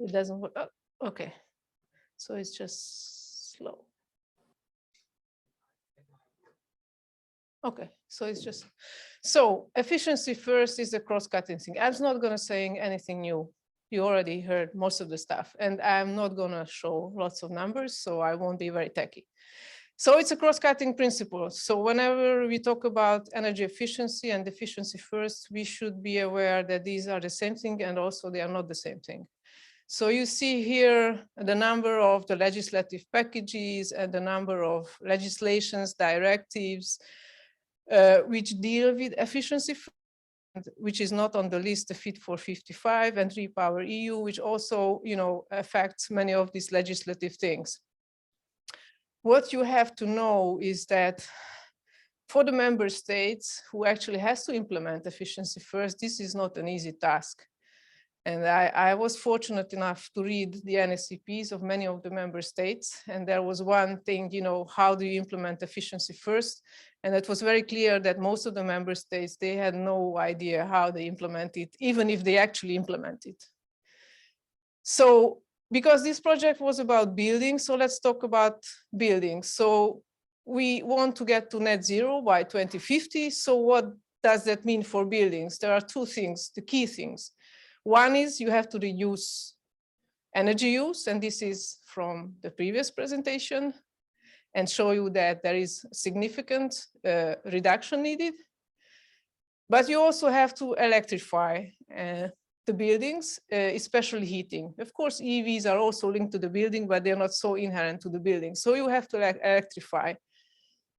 It doesn't work. Oh, okay. So it's just slow. Okay, so it's just, so efficiency first is a cross-cutting thing. I'm not going to say anything new. You already heard most of the stuff, and I'm not going to show lots of numbers, so I won't be very techy. So it's a cross-cutting principle. So whenever we talk about energy efficiency and efficiency first, we should be aware that these are the same thing, and also they are not the same thing. So you see here the number of the legislative packages and the number of legislations, directives, which deal with efficiency, which is not on the list, the Fit for 55 and Repower EU, which also, affects many of these legislative things. What you have to know is that for the member states who actually has to implement efficiency first, this is not an easy task. And I was fortunate enough to read the NSCPs of many of the member states. And there was one thing, how do you implement efficiency first? And it was very clear that most of the member states, they had no idea how they implement it, even if they actually implement it. So because this project was about buildings, so let's talk about buildings. So we want to get to net zero by 2050. So what does that mean for buildings? There are two things, the key things. One is you have to reduce energy use, and this is from the previous presentation, and show you that there is significant reduction needed. But you also have to electrify the buildings, especially heating. Of course, EVs are also linked to the building, but they're not so inherent to the building. So you have to electrify.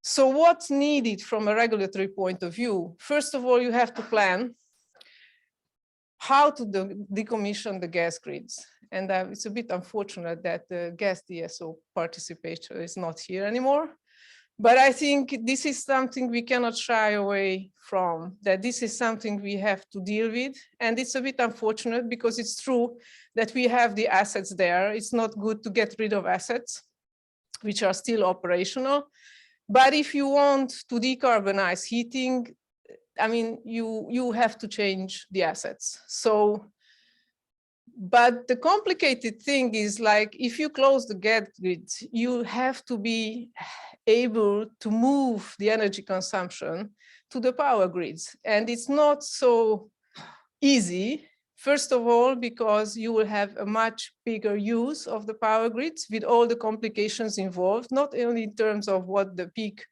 So what's needed from a regulatory point of view? First of all, you have to plan how to decommission the gas grids. And it's a bit unfortunate that the gas DSO participation is not here anymore. But I think this is something we cannot shy away from, that this is something we have to deal with. And it's a bit unfortunate because it's true that we have the assets there. It's not good to get rid of assets which are still operational. But if you want to decarbonize heating, I mean, you have to change the assets. So, but the complicated thing is, like, if you close the gas grids, you have to be able to move the energy consumption to the power grids. And it's not so easy, first of all, because you will have a much bigger use of the power grids with all the complications involved, not only in terms of what the peak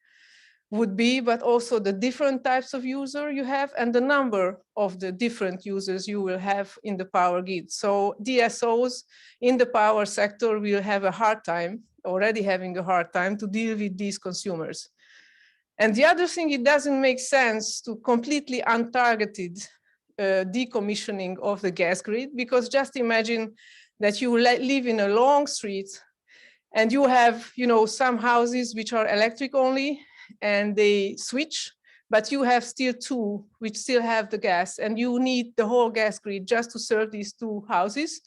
would be, but also the different types of user you have and the number of the different users you will have in the power grid. So DSOs in the power sector will have a hard time, already having a hard time to deal with these consumers. And the other thing, it doesn't make sense to completely untargeted decommissioning of the gas grid, because just imagine that you live in a long street and you have, some houses which are electric only, and they switch, but you have still two which still have the gas, and you need the whole gas grid just to serve these two houses.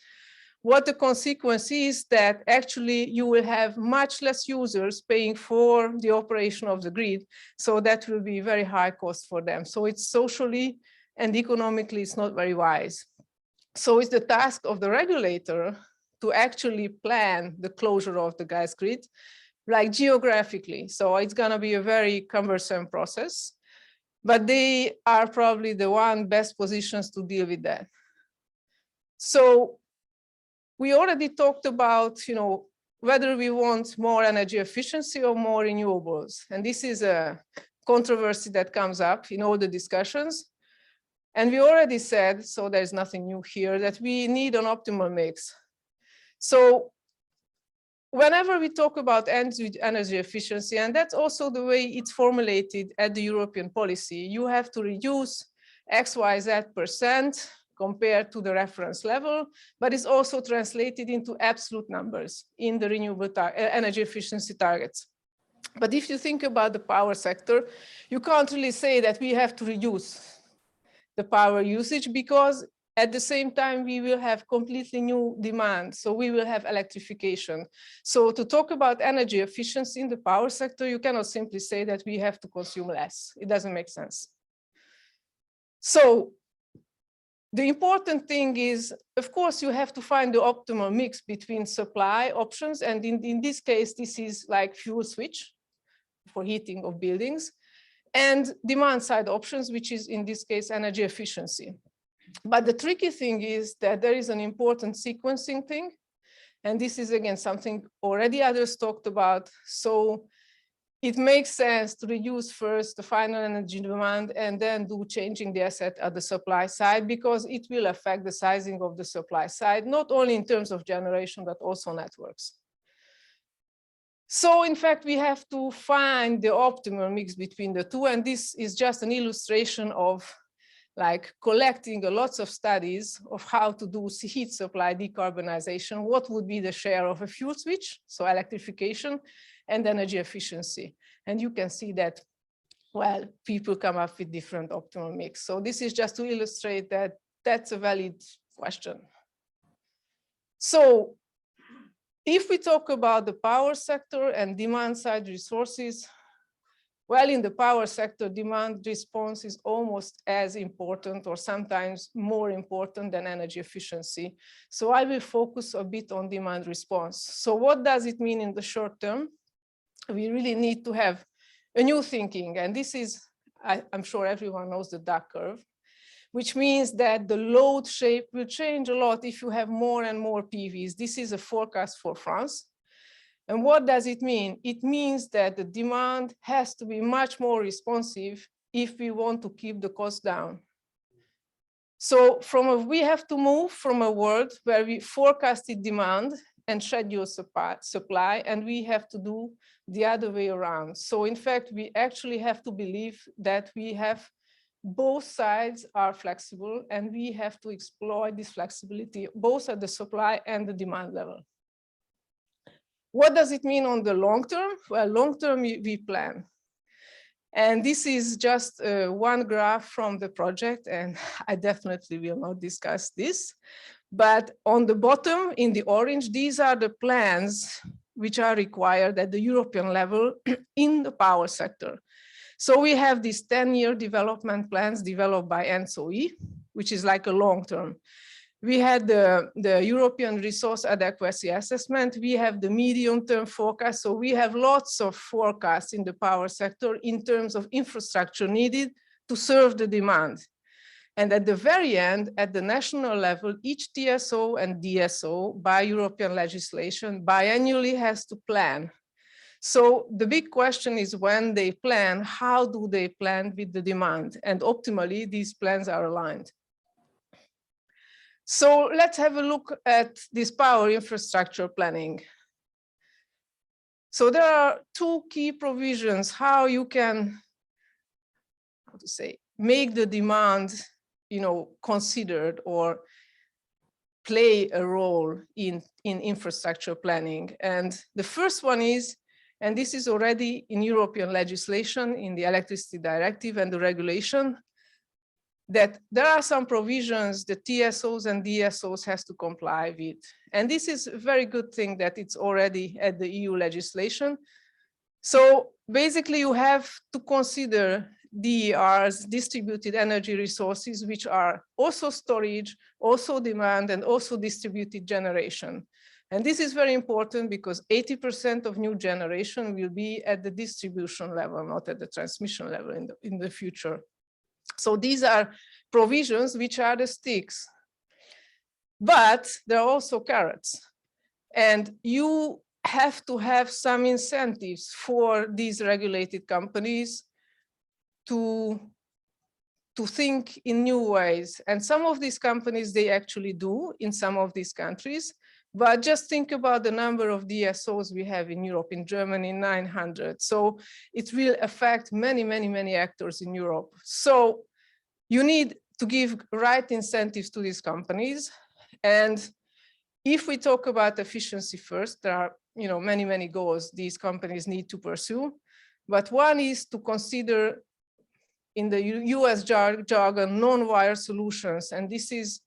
What the consequence is that actually you will have much less users paying for the operation of the grid. So that will be very high cost for them. So it's socially and economically, it's not very wise. So it's the task of the regulator to actually plan the closure of the gas grid, like geographically. So it's going to be a very cumbersome process, but they are probably the one best positions to deal with that. So we already talked about, whether we want more energy efficiency or more renewables. And this is a controversy that comes up in all the discussions. And we already said, so there's nothing new here, that we need an optimal mix. So whenever we talk about energy efficiency, and that's also the way it's formulated at the European policy, you have to reduce XYZ% compared to the reference level, but it's also translated into absolute numbers in the renewable energy efficiency targets. But if you think about the power sector, you can't really say that we have to reduce the power usage, because at the same time, we will have completely new demand. So we will have electrification. So to talk about energy efficiency in the power sector, you cannot simply say that we have to consume less. It doesn't make sense. So The important thing is, of course, you have to find the optimal mix between supply options. And in this case, this is like fuel switch for heating of buildings, and demand side options, which is in this case, energy efficiency. But the tricky thing is that there is an important sequencing thing. And this is again, something already others talked about. So it makes sense to reduce first the final energy demand and then do changing the asset at the supply side, because it will affect the sizing of the supply side, not only in terms of generation, but also networks. So in fact, we have to find the optimal mix between the two. And this is just an illustration of like collecting lots of studies of how to do heat supply decarbonization. What would be the share of a fuel switch, so electrification, and energy efficiency. And you can see that, well, people come up with different optimal mix. So this is just to illustrate that that's a valid question. So if we talk about the power sector and demand side resources, well, in the power sector, demand response is almost as important or sometimes more important than energy efficiency. So I will focus a bit on demand response. So what does it mean in the short term? We really need to have a new thinking. And this is, I'm sure everyone knows the duck curve, which means that the load shape will change a lot if you have more and more PVs. This is a forecast for France. And what does it mean? It means that the demand has to be much more responsive if we want to keep the cost down. So we have to move from a world where we forecasted demand and schedule supply, and we have to do the other way around. So in fact, we actually have to believe that we have both sides are flexible, and we have to exploit this flexibility both at the supply and the demand level. What does it mean on the long term? Well, long term we plan. And this is just one graph from the project, and I definitely will not discuss this. But on the bottom in the orange, these are the plans which are required at the European level in the power sector. So we have these 10-year development plans developed by ENTSO-E, which is like a long term. We had the European Resource Adequacy Assessment. We have the medium-term forecast. So we have lots of forecasts in the power sector in terms of infrastructure needed to serve the demand. And at the very end, at the national level, each TSO and DSO by European legislation biannually has to plan. So the big question is when they plan, how do they plan with the demand? And optimally, these plans are aligned. So let's have a look at this power infrastructure planning. So there are two key provisions how you can, how to say, make the demand, considered or play a role in infrastructure planning. And the first one is, and this is already in European legislation, in the Electricity Directive and the regulation, that there are some provisions that TSOs and DSOs has to comply with. And this is a very good thing that it's already at the EU legislation. So basically you have to consider DERs, distributed energy resources, which are also storage, also demand, and also distributed generation. And this is very important because 80% of new generation will be at the distribution level, not at the transmission level in the future. So these are provisions which are the sticks, but there are also carrots. And you have to have some incentives for these regulated companies to think in new ways. And some of these companies, they actually do in some of these countries. But just think about the number of DSOs we have in Europe, in Germany, 900. So it will affect many, many, many actors in Europe. So you need to give right incentives to these companies. And if we talk about efficiency first, there are many, many goals these companies need to pursue. But one is to consider, in the US jargon, non-wire solutions. And this is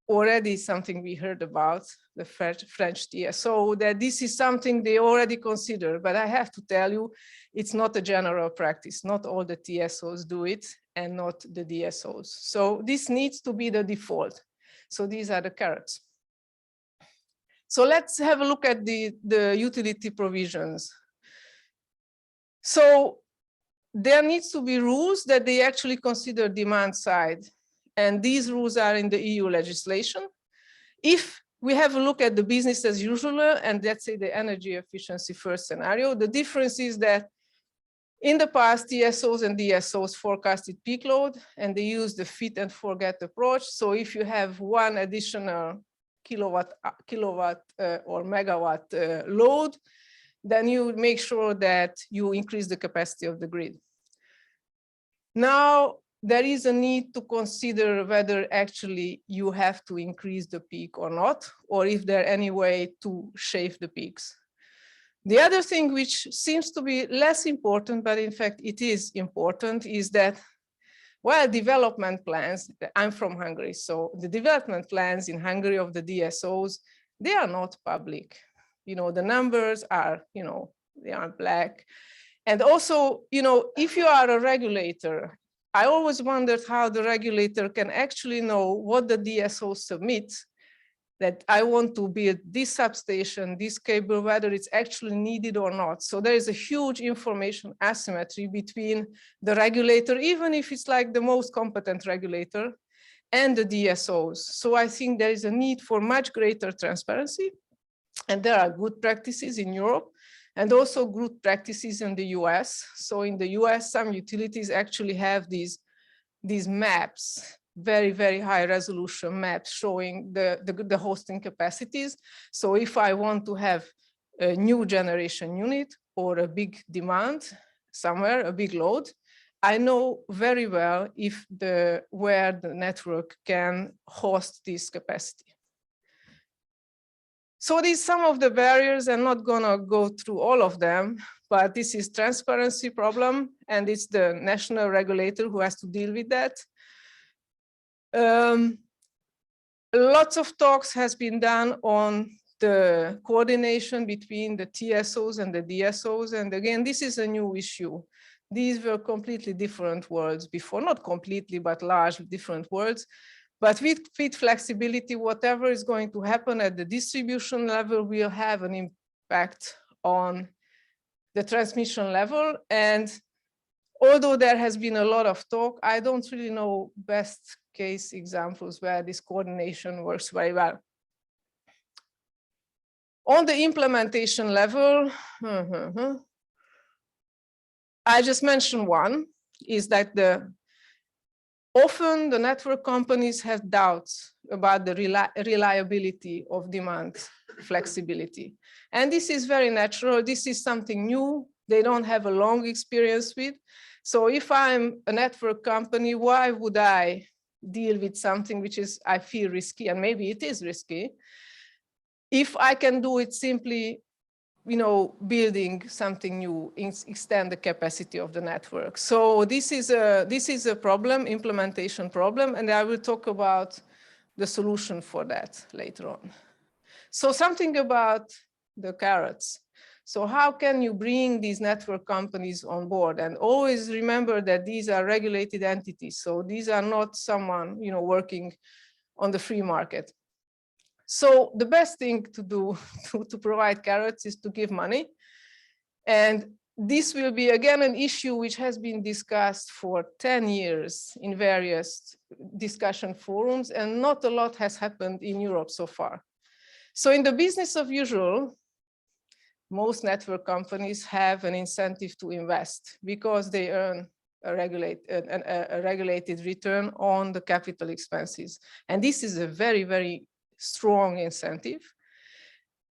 already something we heard about, the French TSO, that this is something they already consider. But I have to tell you, it's not a general practice. Not all the TSOs do it. and not the DSOs. So this needs to be the default. So these are the carrots. So let's have a look at the utility provisions. So there needs to be rules that they actually consider demand side. And these rules are in the EU legislation. If we have a look at the business as usual, and let's say the energy efficiency first scenario, the difference is that in the past, TSOs and DSOs forecasted peak load, and they used the fit and forget approach. So if you have one additional kilowatt or megawatt load, then you make sure that you increase the capacity of the grid. Now, there is a need to consider whether actually you have to increase the peak or not, or if there any way to shave the peaks. The other thing which seems to be less important, but in fact it is important, is that, well, development plans, I'm from Hungary, so the development plans in Hungary of the DSOs, they are not public. You know, the numbers are, you know, they are black. And also, you know, if you are a regulator, I always wondered how the regulator can actually know what the DSO submits, that I want to build this substation, this cable, whether it's actually needed or not. So there is a huge information asymmetry between the regulator, even if it's like the most competent regulator, and the DSOs. So I think there is a need for much greater transparency. And there are good practices in Europe and also good practices in the US. So in the US, some utilities actually have these maps, very, very high resolution maps showing the hosting capacities. So if I want to have a new generation unit or a big demand somewhere, a big load, I know very well if where the network can host this capacity. So these some of the barriers. I'm not gonna go through all of them, but this is transparency problem, and it's the national regulator who has to deal with that. Lots of talks has been done on the coordination between the TSOs and the DSOs. And again, this is a new issue. These were completely different worlds before, not completely, but largely different worlds. But with flexibility, whatever is going to happen at the distribution level will have an impact on the transmission level. And although there has been a lot of talk, I don't really know best case examples where this coordination works very well. On the implementation level, I just mentioned one, is that often the network companies have doubts about the reliability of demand flexibility. And this is very natural. This is something new. They don't have a long experience with. So if I'm a network company, why would I deal with something which is, I feel risky, and maybe it is risky, if I can do it simply, you know, building something new, extend the capacity of the network. So this is a problem, implementation problem, and I will talk about the solution for that later on. So something about the carrots. So how can you bring these network companies on board? And always remember that these are regulated entities. So these are not someone, you know, working on the free market. So the best thing to do to provide carrots is to give money. And this will be, again, an issue which has been discussed for 10 years in various discussion forums, and not a lot has happened in Europe so far. So in the business of usual, most network companies have an incentive to invest because they earn a regulated return on the capital expenses. And this is a very, very strong incentive.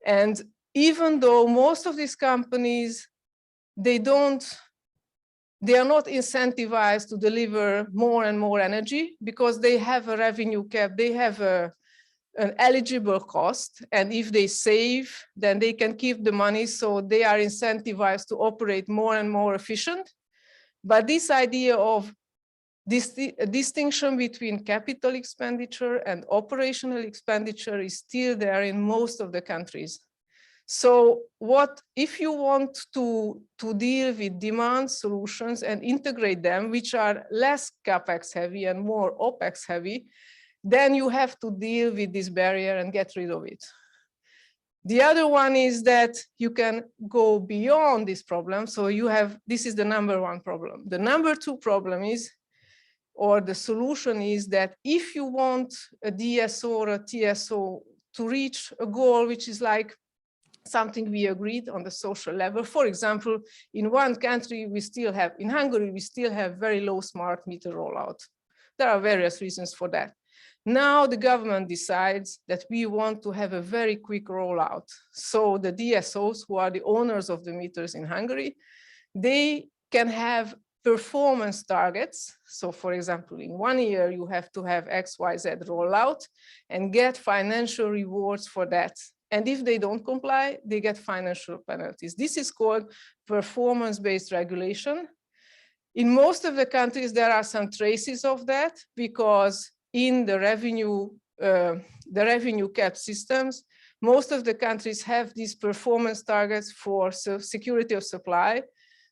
And even though most of these companies, they are not incentivized to deliver more and more energy because they have a revenue cap, they have an eligible cost, and if they save, then they can keep the money, so they are incentivized to operate more and more efficient. But this idea of distinction between capital expenditure and operational expenditure is still there in most of the countries. So what if you want to deal with demand solutions and integrate them, which are less CapEx heavy and more OpEx heavy, then you have to deal with this barrier and get rid of it. The other one is that you can go beyond this problem. So you have, this is the number one problem. The number two problem is, or the solution is that if you want a DSO or a TSO to reach a goal, which is like something we agreed on the social level. For example, in one country, we still have, in Hungary, we still have very low smart meter rollout. There are various reasons for that. Now the government decides that we want to have a very quick rollout. So the DSOs, who are the owners of the meters in Hungary, they can have performance targets. So for example, in 1 year, you have to have XYZ rollout and get financial rewards for that. And if they don't comply, they get financial penalties. This is called performance-based regulation. In most of the countries, there are some traces of that because in the revenue cap systems, most of the countries have these performance targets for security of supply.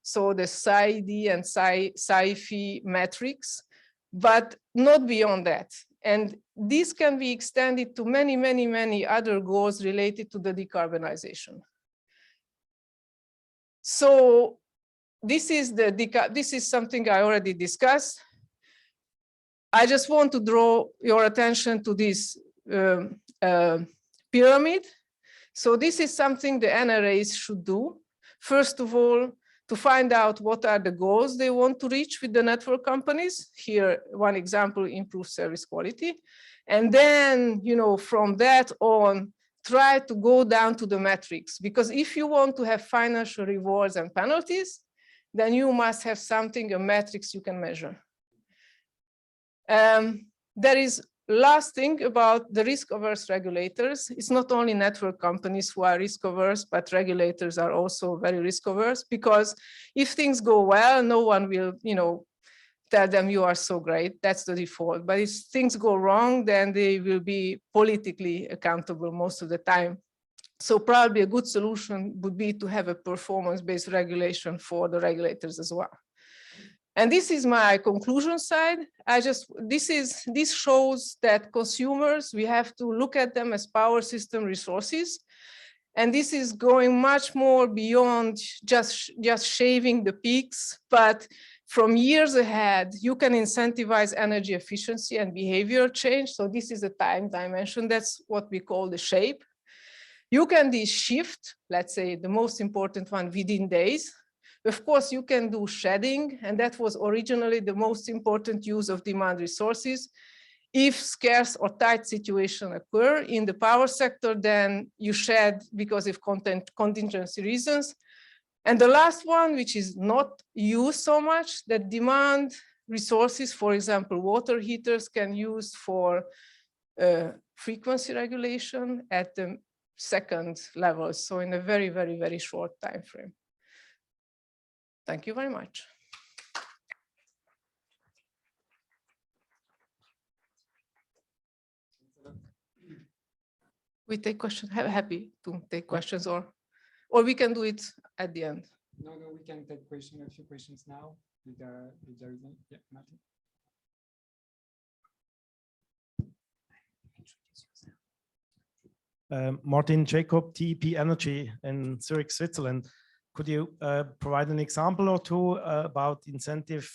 So the SAIDI and SAIFI metrics, but not beyond that. And this can be extended to many, many, many other goals related to the decarbonization. So this is something I already discussed. I just want to draw your attention to this pyramid. So this is something the NRAs should do. First of all, to find out what are the goals they want to reach with the network companies. Here, one example, improve service quality. And then, you know, from that on, try to go down to the metrics. Because if you want to have financial rewards and penalties, then you must have something, a metrics you can measure. There is last thing about the risk-averse regulators. It's not only network companies who are risk-averse, but regulators are also very risk-averse, because if things go well, no one will, you know, tell them you are so great. That's the default. But if things go wrong, then they will be politically accountable most of the time. So probably a good solution would be to have a performance-based regulation for the regulators as well. And this is my conclusion side. This shows that consumers, we have to look at them as power system resources. And this is going much more beyond just shaving the peaks, but from years ahead, you can incentivize energy efficiency and behavioral change. So this is a time dimension. That's what we call the shape. You can shift, let's say the most important one, within days. Of course, you can do shedding, and that was originally the most important use of demand resources. If scarce or tight situations occur in the power sector, then you shed because of contingency reasons. And the last one, which is not used so much, that demand resources, for example, water heaters, can use for frequency regulation at the second level. So in a very, very, very short time frame. Thank you very much. We take questions, happy to take questions, or we can do it at the end. No, we can take a few questions now. If there is any. Yeah, Martin. Martin Jacob, TEP Energy in Zurich, Switzerland. Could you provide an example or two about incentive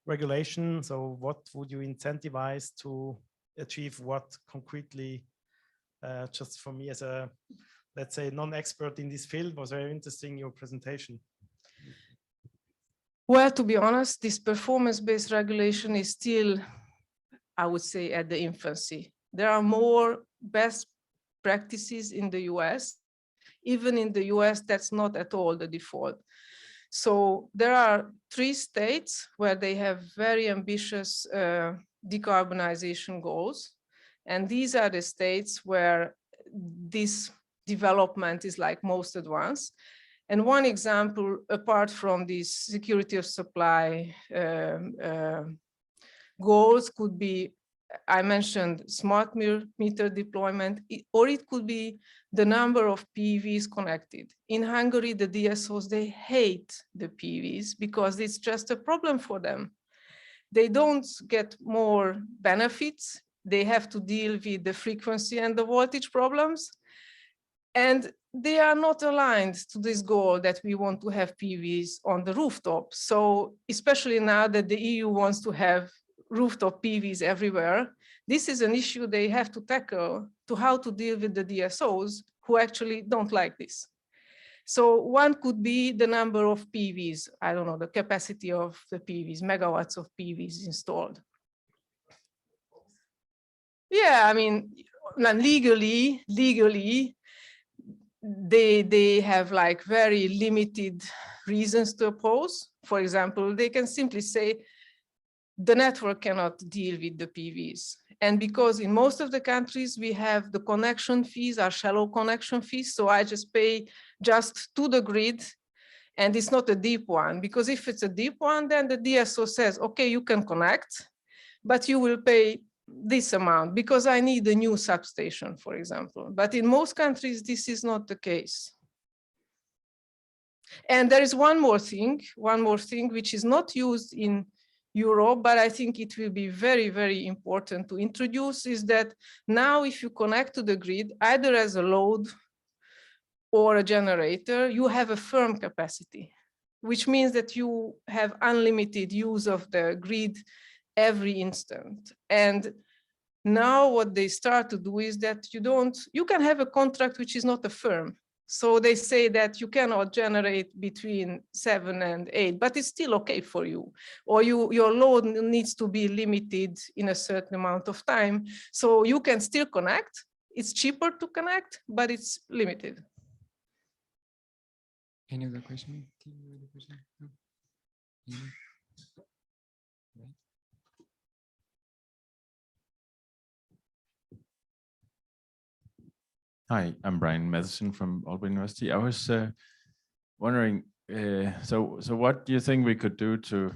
regulation? So what would you incentivize to achieve what concretely? Just for me as a, let's say, non-expert in this field, was very interesting, your presentation. Well, to be honest, this performance-based regulation is still, I would say, at the infancy. There are more best practices in the US. Even in the US, that's not at all the default. So there are 3 states where they have very ambitious decarbonization goals. And these are the states where this development is like most advanced. And one example, apart from these security of supply goals, could be I mentioned smart meter deployment, or it could be the number of PVs connected. In Hungary, the DSOs, they hate the PVs because it's just a problem for them. They don't get more benefits. They have to deal with the frequency and the voltage problems. And they are not aligned to this goal that we want to have PVs on the rooftop. So especially now that the EU wants to have rooftop PVs everywhere, this is an issue they have to tackle to how to deal with the DSOs who actually don't like this. So one could be the number of PVs, I don't know, the capacity of the PVs, megawatts of PVs installed. Yeah, I mean, legally, they have like very limited reasons to oppose. For example, they can simply say the network cannot deal with the PVs. And because in most of the countries we have the connection fees are shallow connection fees, so I just pay just to the grid, and it's not a deep one, because if it's a deep one, then the DSO says, okay, you can connect, but you will pay this amount because I need a new substation, for example. But in most countries, this is not the case. And there is one more thing which is not used in Europe, but I think it will be very, very important to introduce, is that now if you connect to the grid, either as a load or a generator, you have a firm capacity, which means that you have unlimited use of the grid every instant. And now what they start to do is that you can have a contract which is not a firm. So they say that you cannot generate between 7 and 8, but it's still okay for you. Or your load needs to be limited in a certain amount of time. So you can still connect. It's cheaper to connect, but it's limited. Any other question? No? Hi, I'm Brian Matheson from Aalborg University. I was wondering, so what do you think we could do to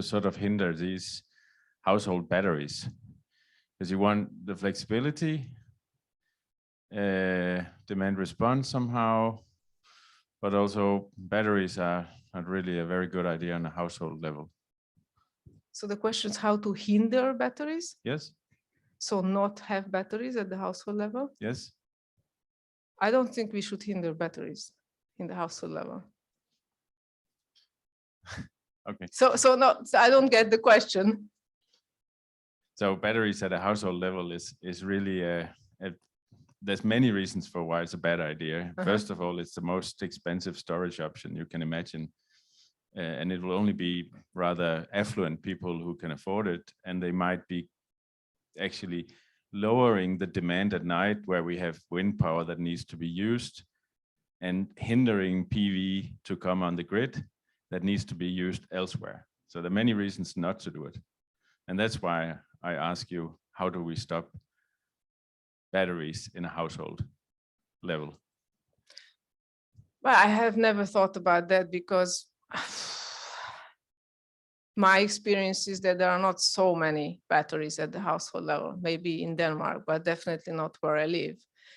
sort of hinder these household batteries? Because you want the flexibility, demand response somehow, but also batteries are not really a very good idea on a household level. So the question is how to hinder batteries? Yes. So not have batteries at the household level? Yes. I don't think we should hinder batteries in the household level. Okay. So no, I don't get the question. So batteries at a household level is really there's many reasons for why it's a bad idea. First of all, it's the most expensive storage option you can imagine. And it will only be rather affluent people who can afford it. And they might be actually lowering the demand at night where we have wind power that needs to be used, and hindering PV to come on the grid that needs to be used elsewhere. So there are many reasons not to do it. And that's why I ask you, how do we stop batteries in a household level? Well, I have never thought about that because my experience is that there are not so many batteries at the household level, maybe in Denmark, but definitely not where I live.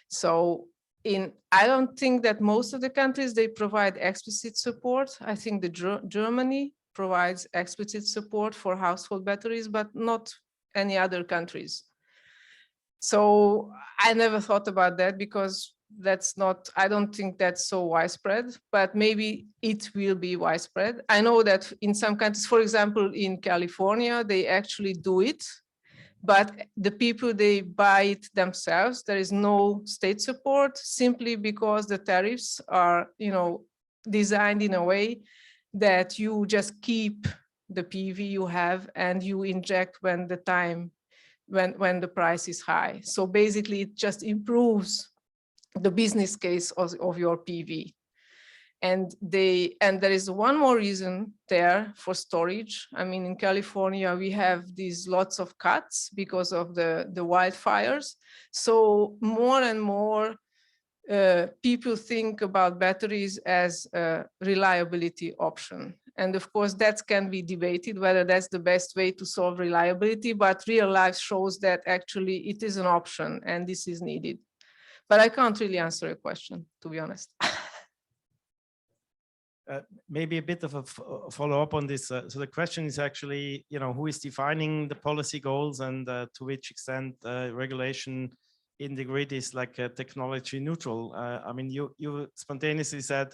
So I don't think that most of the countries, they provide explicit support. I think Germany provides explicit support for household batteries, but not any other countries. So I never thought about that because I don't think that's so widespread, but maybe it will be widespread. I know that in some countries, for example, in California, they actually do it, but the people, they buy it themselves. There is no state support simply because the tariffs are, designed in a way that you just keep the PV you have and you inject when the price is high. So basically it just improves the business case of your PV. And there is one more reason there for storage. I mean, in California, we have these lots of cuts because of the wildfires. So more and more people think about batteries as a reliability option. And of course, that can be debated whether that's the best way to solve reliability, but real life shows that actually it is an option and this is needed. But I can't really answer a question, to be honest. Maybe a bit of a follow-up on this. So the question is actually, who is defining the policy goals, and to which extent regulation in the grid is like technology neutral. I mean, you spontaneously said,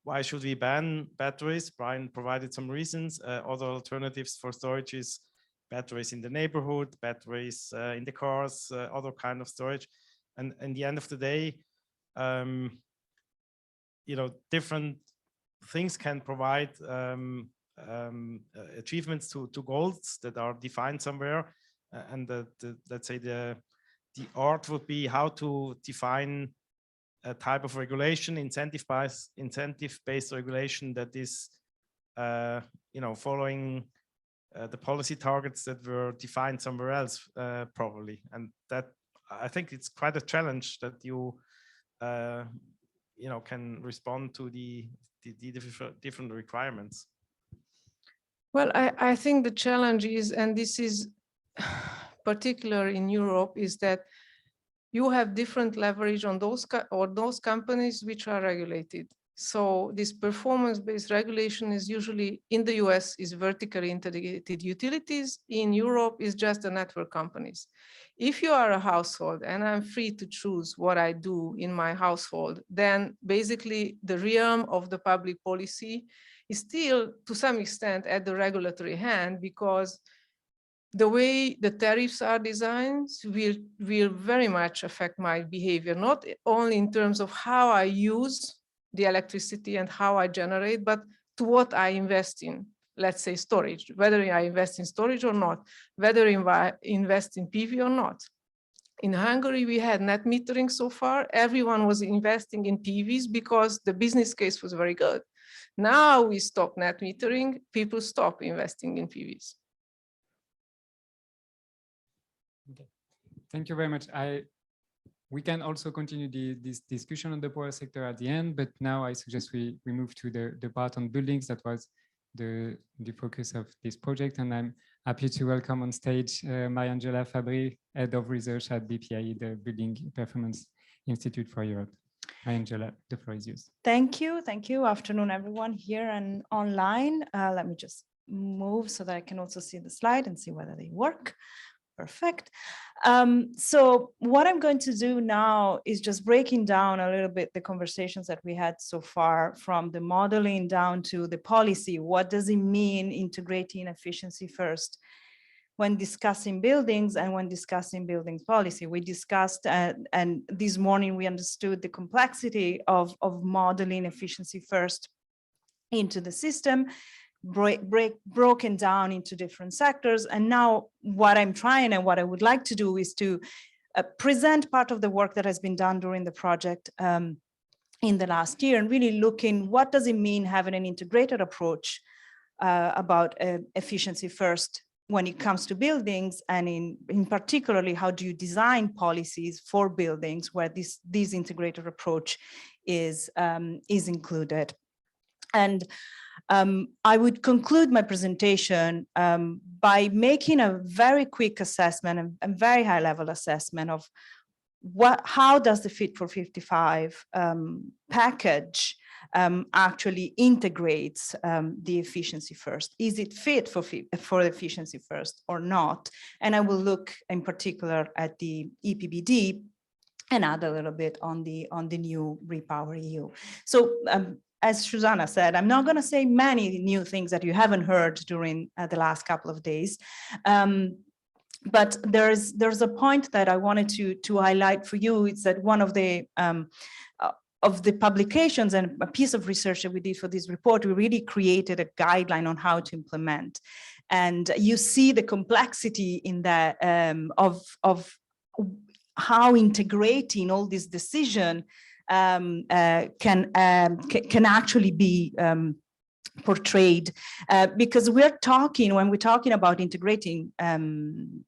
why should we ban batteries? Brian provided some reasons. Other alternatives for storage is batteries in the neighborhood, batteries in the cars, other kind of storage. And in the end of the day, different things can provide achievements to goals that are defined somewhere, and let's say the art would be how to define a type of regulation, incentive-based regulation that is, following the policy targets that were defined somewhere else, probably, and that I think it's quite a challenge that you can respond to the different requirements. Well, I think the challenge is, and this is particular in Europe, is that you have different leverage on those companies which are regulated. So this performance-based regulation is usually in the US is vertically integrated utilities. In Europe is just the network companies. If you are a household and I'm free to choose what I do in my household, then basically the realm of the public policy is still to some extent at the regulatory hand, because the way the tariffs are designed will very much affect my behavior, not only in terms of how I use the electricity and how I generate, but to what I invest in. Let's say storage, whether I invest in storage or not, whether I invest in PV or not. In Hungary, we had net metering so far. Everyone was investing in PVs because the business case was very good. Now we stop net metering, people stop investing in PVs. Okay. Thank you very much. We can also continue this discussion on the power sector at the end, but now I suggest we move to the part on buildings. That was the focus of this project, and I'm happy to welcome on stage Mariangiola Fabbri, Head of Research at BPIE, the Building Performance Institute for Europe. Mariangiola, the floor is yours. Thank you. Thank you. Afternoon, everyone here and online. Let me just move so that I can also see the slide and see whether they work. Perfect. So what I'm going to do now is just breaking down a little bit the conversations that we had so far, from the modeling down to the policy. What does it mean integrating efficiency first when discussing buildings and when discussing buildings policy? We discussed, and this morning we understood the complexity of modeling efficiency first into the system, broken down into different sectors. And now what I'm trying and what I would like to do is to present part of the work that has been done during the project in the last year, and really looking what does it mean having an integrated approach about efficiency first when it comes to buildings, and in particularly how do you design policies for buildings where this integrated approach is included. And I would conclude my presentation by making a very quick assessment and very high level assessment of how does the Fit for 55 package actually integrates the efficiency first. Is it fit for efficiency first or not? And I will look in particular at the EPBD and add a little bit on the new Repower EU. So as Zsuzsanna said, I'm not going to say many new things that you haven't heard during the last couple of days. But there's a point that I wanted to highlight for you. It's that one of the publications and a piece of research that we did for this report, we really created a guideline on how to implement. And you see the complexity in that of how integrating all this decision can actually be portrayed, because when we're talking about integrating planning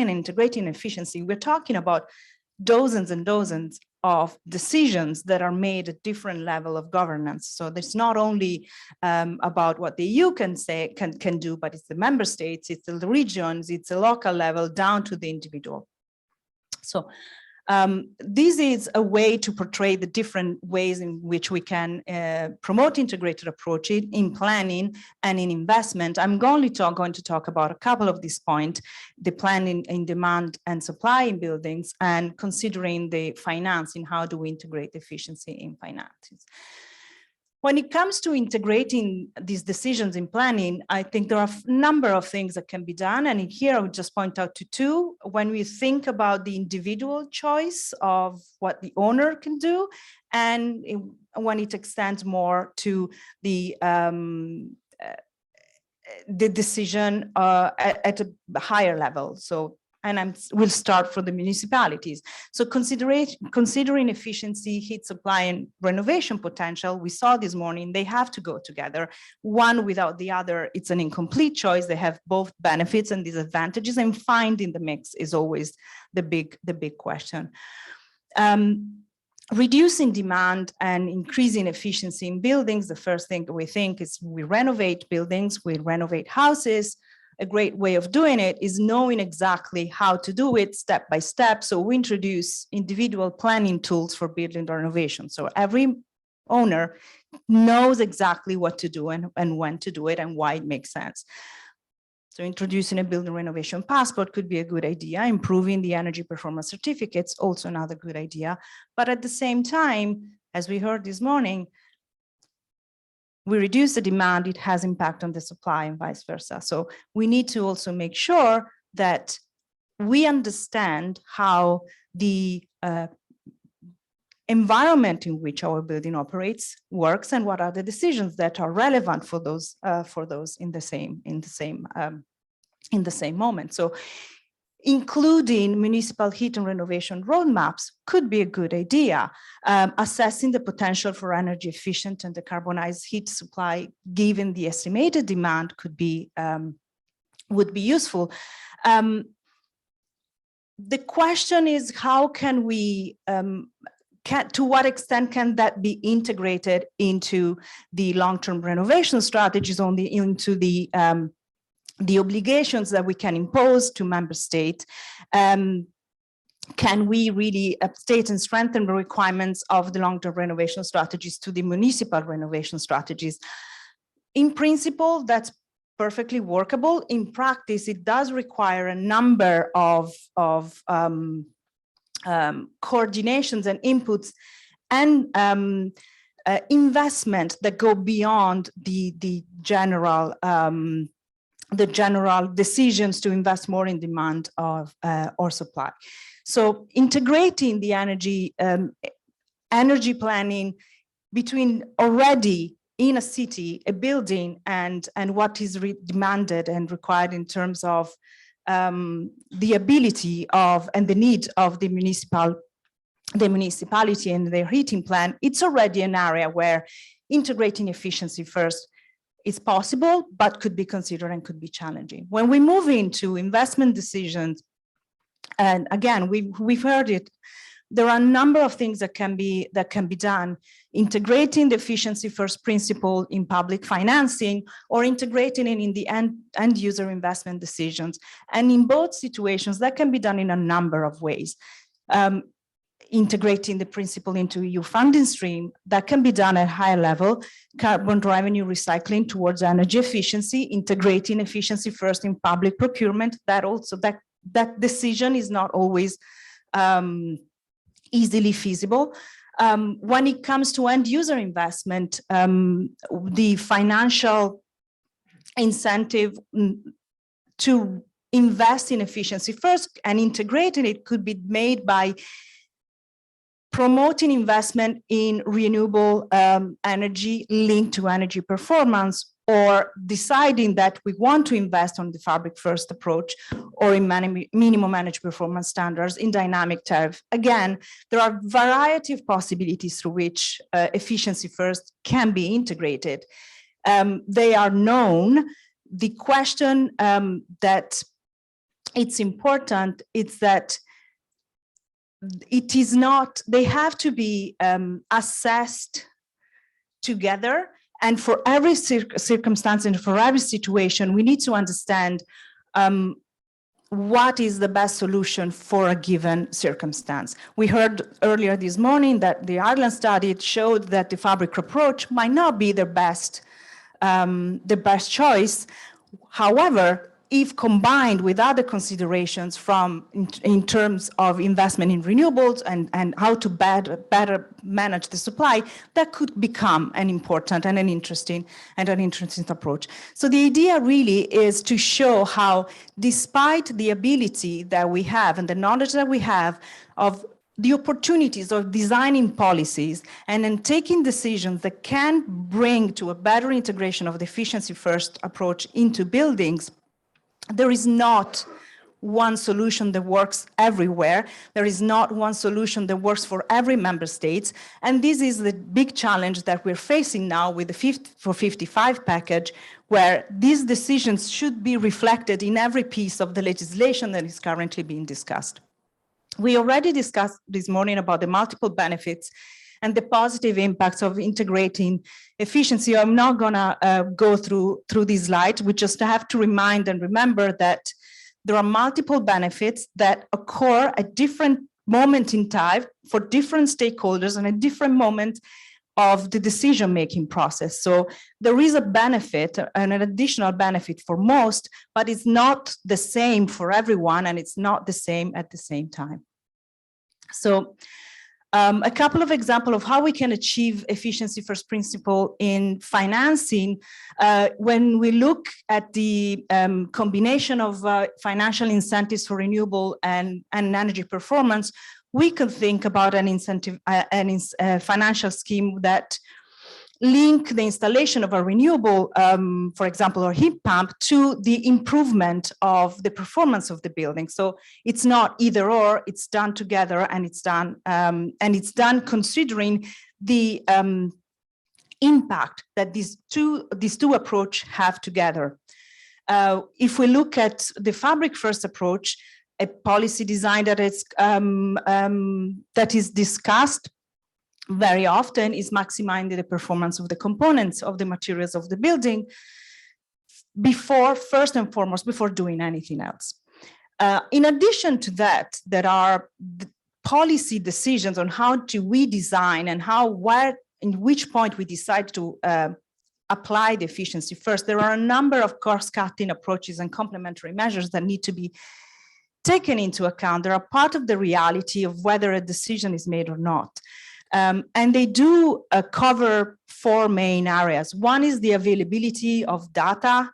and integrating efficiency, we're talking about dozens and dozens of decisions that are made at different level of governance. So it's not only about what the EU can do, but it's the member states, it's the regions, it's the local level down to the individual. So this is a way to portray the different ways in which we can promote integrated approaches in planning and in investment. I'm only going to talk about a couple of these points, the planning in demand and supply in buildings, and considering the financing, how do we integrate efficiency in finances. When it comes to integrating these decisions in planning, I think there are a number of things that can be done. And here I would just point out to two. When we think about the individual choice of what the owner can do, and when it extends more to the decision at a higher level. So, and we'll start from the municipalities. So considering efficiency, heat supply, and renovation potential, we saw this morning, they have to go together. One without the other, it's an incomplete choice. They have both benefits and disadvantages, and finding the mix is always the big question. Reducing demand and increasing efficiency in buildings, the first thing we think is we renovate buildings, we renovate houses. A great way of doing it is knowing exactly how to do it step by step. So we introduce individual planning tools for building renovation. So every owner knows exactly what to do and when to do it and why it makes sense. So introducing a building renovation passport could be a good idea. Improving the energy performance certificates, also another good idea. But at the same time, as we heard this morning, we reduce the demand, it has impact on the supply and vice versa. So we need to also make sure that we understand how the environment in which our building operates works and what are the decisions that are relevant for those in the same moment. So including municipal heat and renovation roadmaps could be a good idea. Assessing the potential for energy efficient and decarbonized heat supply, given the estimated demand, could be would be useful. The question is, how can we, to what extent can that be integrated into the long-term renovation strategies, into the obligations that we can impose to member states? Can we really update and strengthen the requirements of the long-term renovation strategies to the municipal renovation strategies? In principle, that's perfectly workable. In practice, it does require a number of coordinations and inputs and investment that go beyond the general decisions to invest more in demand of or supply. So integrating the energy planning between already in a city, a building, and what is demanded and required in terms of the ability of and the need of the municipality and their heating plan, it's already an area where integrating efficiency first is possible, but could be considered and could be challenging. When we move into investment decisions, and again, we've heard it, there are a number of things that can be done. Integrating the efficiency first principle in public financing, or integrating it in the end user investment decisions. And in both situations, that can be done in a number of ways. Integrating the principle into EU funding stream, that can be done at higher level. Carbon revenue recycling towards energy efficiency, integrating efficiency first in public procurement, that decision is not always easily feasible. When it comes to end user investment, the financial incentive to invest in efficiency first and integrating it could be made by promoting investment in renewable energy linked to energy performance, or deciding that we want to invest on the fabric first approach or in minimum energy performance standards in dynamic tariff. Again, there are a variety of possibilities through which efficiency first can be integrated. They are known. The question that it's important is that it is not, they have to be assessed together. And for every circumstance and for every situation, we need to understand what is the best solution for a given circumstance. We heard earlier this morning that the Ireland study showed that the fabric approach might not be the best choice. However, if combined with other considerations from in terms of investment in renewables and how to better manage the supply, that could become an important and an interesting approach. So the idea really is to show how, despite the ability that we have and the knowledge that we have of the opportunities of designing policies and then taking decisions that can bring to a better integration of the efficiency first approach into buildings, there is not one solution that works everywhere. There is not one solution that works for every member state. And this is the big challenge that we're facing now with the Fit for 55 package, where these decisions should be reflected in every piece of the legislation that is currently being discussed. We already discussed this morning about the multiple benefits and the positive impacts of integrating efficiency. I'm not gonna go through these slides. We just have to remind and remember that there are multiple benefits that occur at different moments in time for different stakeholders and at different moments of the decision-making process. So there is a benefit and an additional benefit for most, but it's not the same for everyone, and it's not the same at the same time. So a couple of examples of how we can achieve efficiency first principle in financing. When we look at the combination of financial incentives for renewable and energy performance, we could think about an incentive, financial scheme that link the installation of a renewable, for example, or heat pump to the improvement of the performance of the building. So it's not either or, it's done together, and it's done considering the impact that these two approaches have together. If we look at the fabric first approach, a policy design that is discussed very often is maximizing the performance of the components of the materials of the building first and foremost, before doing anything else. In addition to that, there are policy decisions on how do we design and in which point we decide to apply the efficiency first. There are a number of cost-cutting approaches and complementary measures that need to be taken into account. They are part of the reality of whether a decision is made or not. And they do cover four main areas. One is the availability of data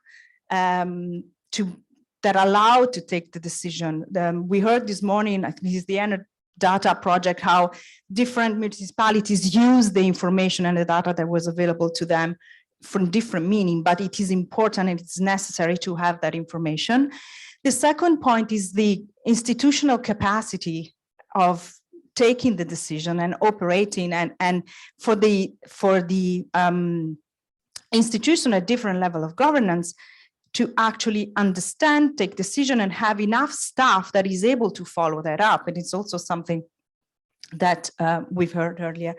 that allow to take the decision. We heard this morning, I think this is the ENER data project, how different municipalities use the information and the data that was available to them from different meaning, but it is important and it's necessary to have that information. The second point is the institutional capacity of taking the decision and operating, and for the institution at different level of governance to actually understand, take decision, and have enough staff that is able to follow that up. And it's also something that we've heard earlier.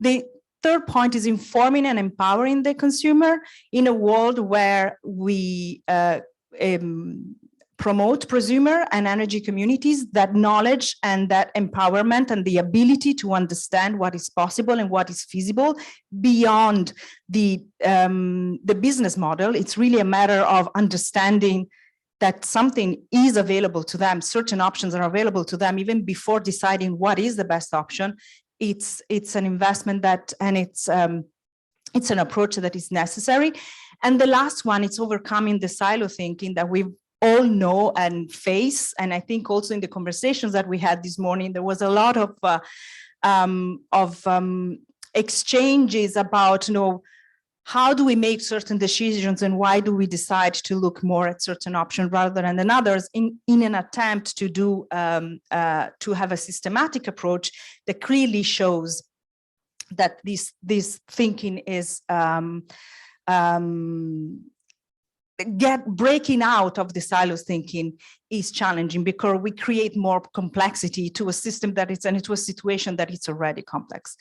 The third point is informing and empowering the consumer in a world where we promote prosumer and energy communities. That knowledge and that empowerment and the ability to understand what is possible and what is feasible beyond the business model. It's really a matter of understanding that something is available to them, certain options are available to them even before deciding what is the best option. It's an investment that, and it's an approach that is necessary. And the last one, it's overcoming the silo thinking that we all know and face. And I think also in the conversations that we had this morning, there was a lot of exchanges about, how do we make certain decisions and why do we decide to look more at certain options rather than others in an attempt to do to have a systematic approach that clearly shows that this thinking is breaking out of the silos thinking is challenging, because we create more complexity to a system that is, and to a situation that is already complex.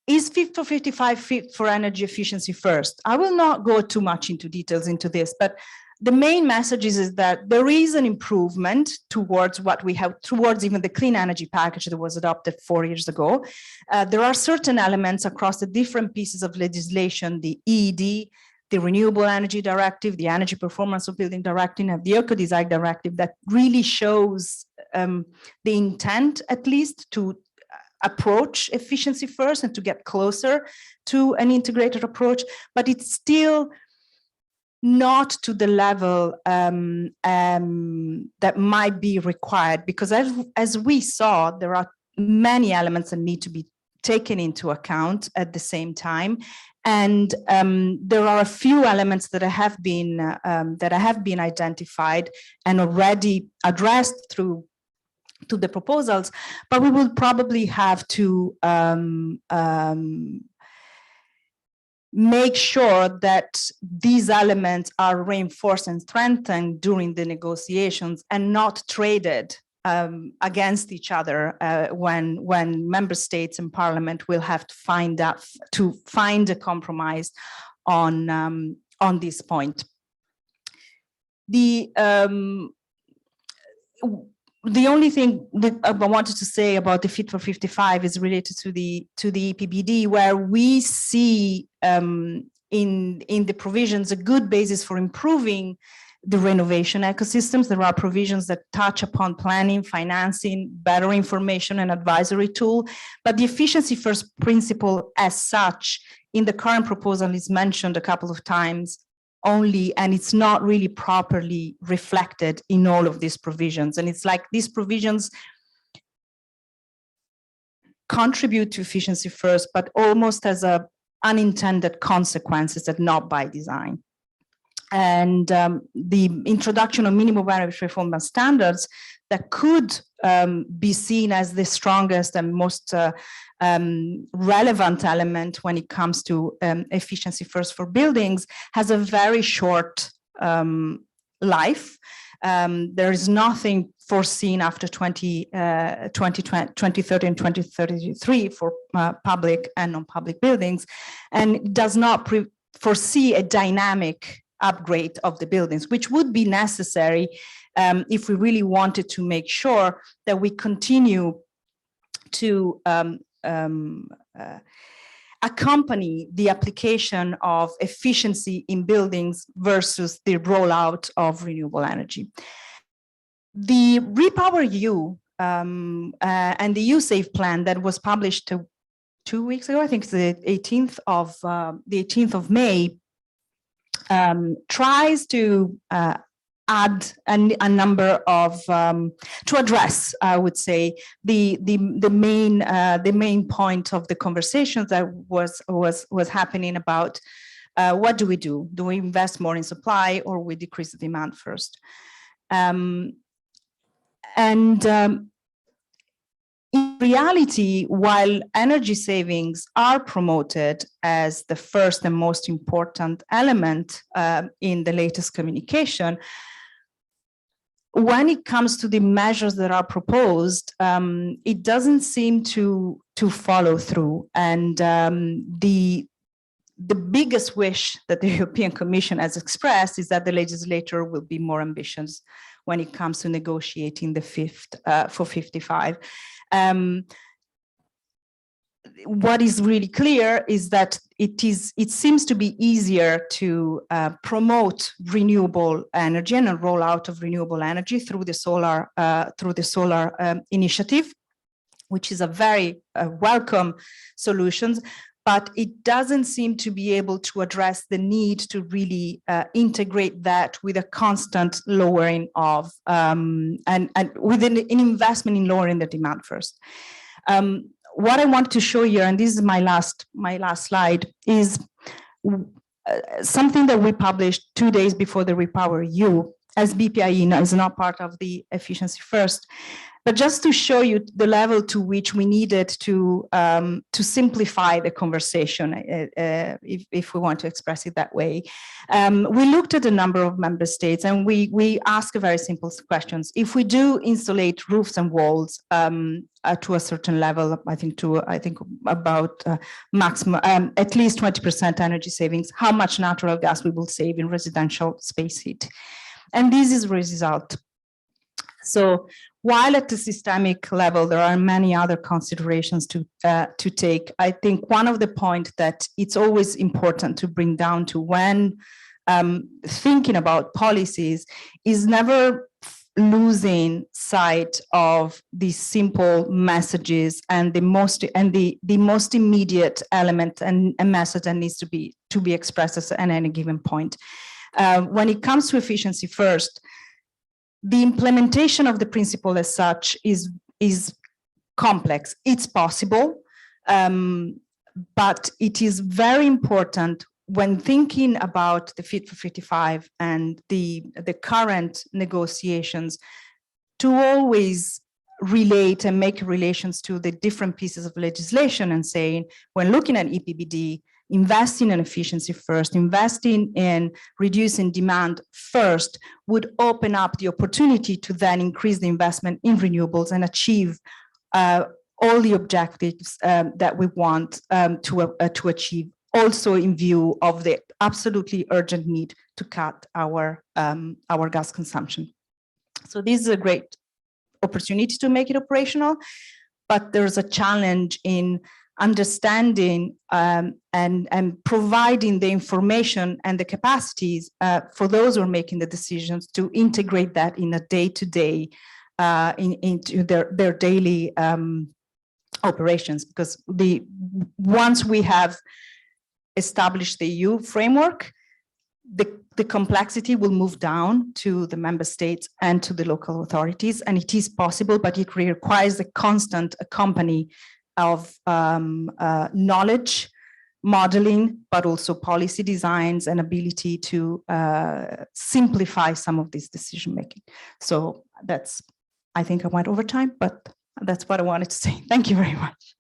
Is Fit for 55 fit for energy efficiency first? I will not go too much into details into this, but the main message is that there is an improvement towards what we have, towards even the clean energy package that was adopted 4 years ago. There are certain elements across the different pieces of legislation, the EED, the Renewable Energy Directive, the Energy Performance of Building Directive, and the Eco-Design Directive, that really shows the intent, at least, to approach efficiency first and to get closer to an integrated approach, but it's still not to the level that might be required, because as we saw, there are many elements that need to be taken into account at the same time. And there are a few elements that have been identified and already addressed through the proposals, but we will probably have to make sure that these elements are reinforced and strengthened during the negotiations and not traded against each other when member states and parliament will have to find a compromise on this point. The only thing that I wanted to say about the Fit for 55 is related to the EPBD, where we see in the provisions a good basis for improving the renovation ecosystems. There are provisions that touch upon planning, financing, better information and advisory tool, but the efficiency first principle as such in the current proposal is mentioned a couple of times only, and it's not really properly reflected in all of these provisions. And it's like these provisions contribute to efficiency first, but almost as a unintended consequences that not by design. And the introduction of minimum variable performance standards that could be seen as the strongest and most relevant element when it comes to efficiency first for buildings has a very short life. There is nothing foreseen after 2030 and 2033 for public and non-public buildings, and does not foresee a dynamic upgrade of the buildings, which would be necessary if we really wanted to make sure that we continue to accompany the application of efficiency in buildings versus the rollout of renewable energy. The REPowerEU and the EU-SAVE plan that was published 2 weeks ago, I think it's the 18th of May, tries to add a number of to address, I would say, the main point of the conversations that was happening about what do we do? Do we invest more in supply, or we decrease the demand first? In reality, while energy savings are promoted as the first and most important element in the latest communication, when it comes to the measures that are proposed, it doesn't seem to follow through. And the biggest wish that the European Commission has expressed is that the legislator will be more ambitious when it comes to negotiating the fifth for 55. What is really clear is that it seems to be easier to promote renewable energy and a rollout of renewable energy through the solar initiative, which is a very welcome solution, but it doesn't seem to be able to address the need to really integrate that with a constant lowering of and with an investment in lowering the demand first. What I want to show here, and this is my last slide, is something that we published 2 days before the REPowerEU, as BPIE is not part of the efficiency first. But just to show you the level to which we needed to simplify the conversation, if we want to express it that way, we looked at a number of member states and we asked very simple questions. If we do insulate roofs and walls to a certain level, I think about maximum at least 20% energy savings, how much natural gas we will save in residential space heat? And this is the result. So while at the systemic level, there are many other considerations to take, I think one of the points that it's always important to bring down to when thinking about policies is never losing sight of these simple messages and the most immediate element and message that needs to be expressed at any given point. When it comes to efficiency first, the implementation of the principle as such is complex. It's possible, but it is very important when thinking about the Fit for 55 and the current negotiations to always relate and make relations to the different pieces of legislation and saying, when looking at EPBD, investing in efficiency first, investing in reducing demand first would open up the opportunity to then increase the investment in renewables and achieve all the objectives that we want to achieve, also in view of the absolutely urgent need to cut our gas consumption. So this is a great opportunity to make it operational, but there's a challenge in understanding and providing the information and the capacities for those who are making the decisions to integrate that in a day-to-day into their daily operations. Because once we have established the EU framework, the complexity will move down to the member states and to the local authorities, and it is possible, but it requires a constant accompany of knowledge, modeling, but also policy designs and ability to simplify some of this decision-making. So that's, I think I went over time, but that's what I wanted to say. Thank you very much.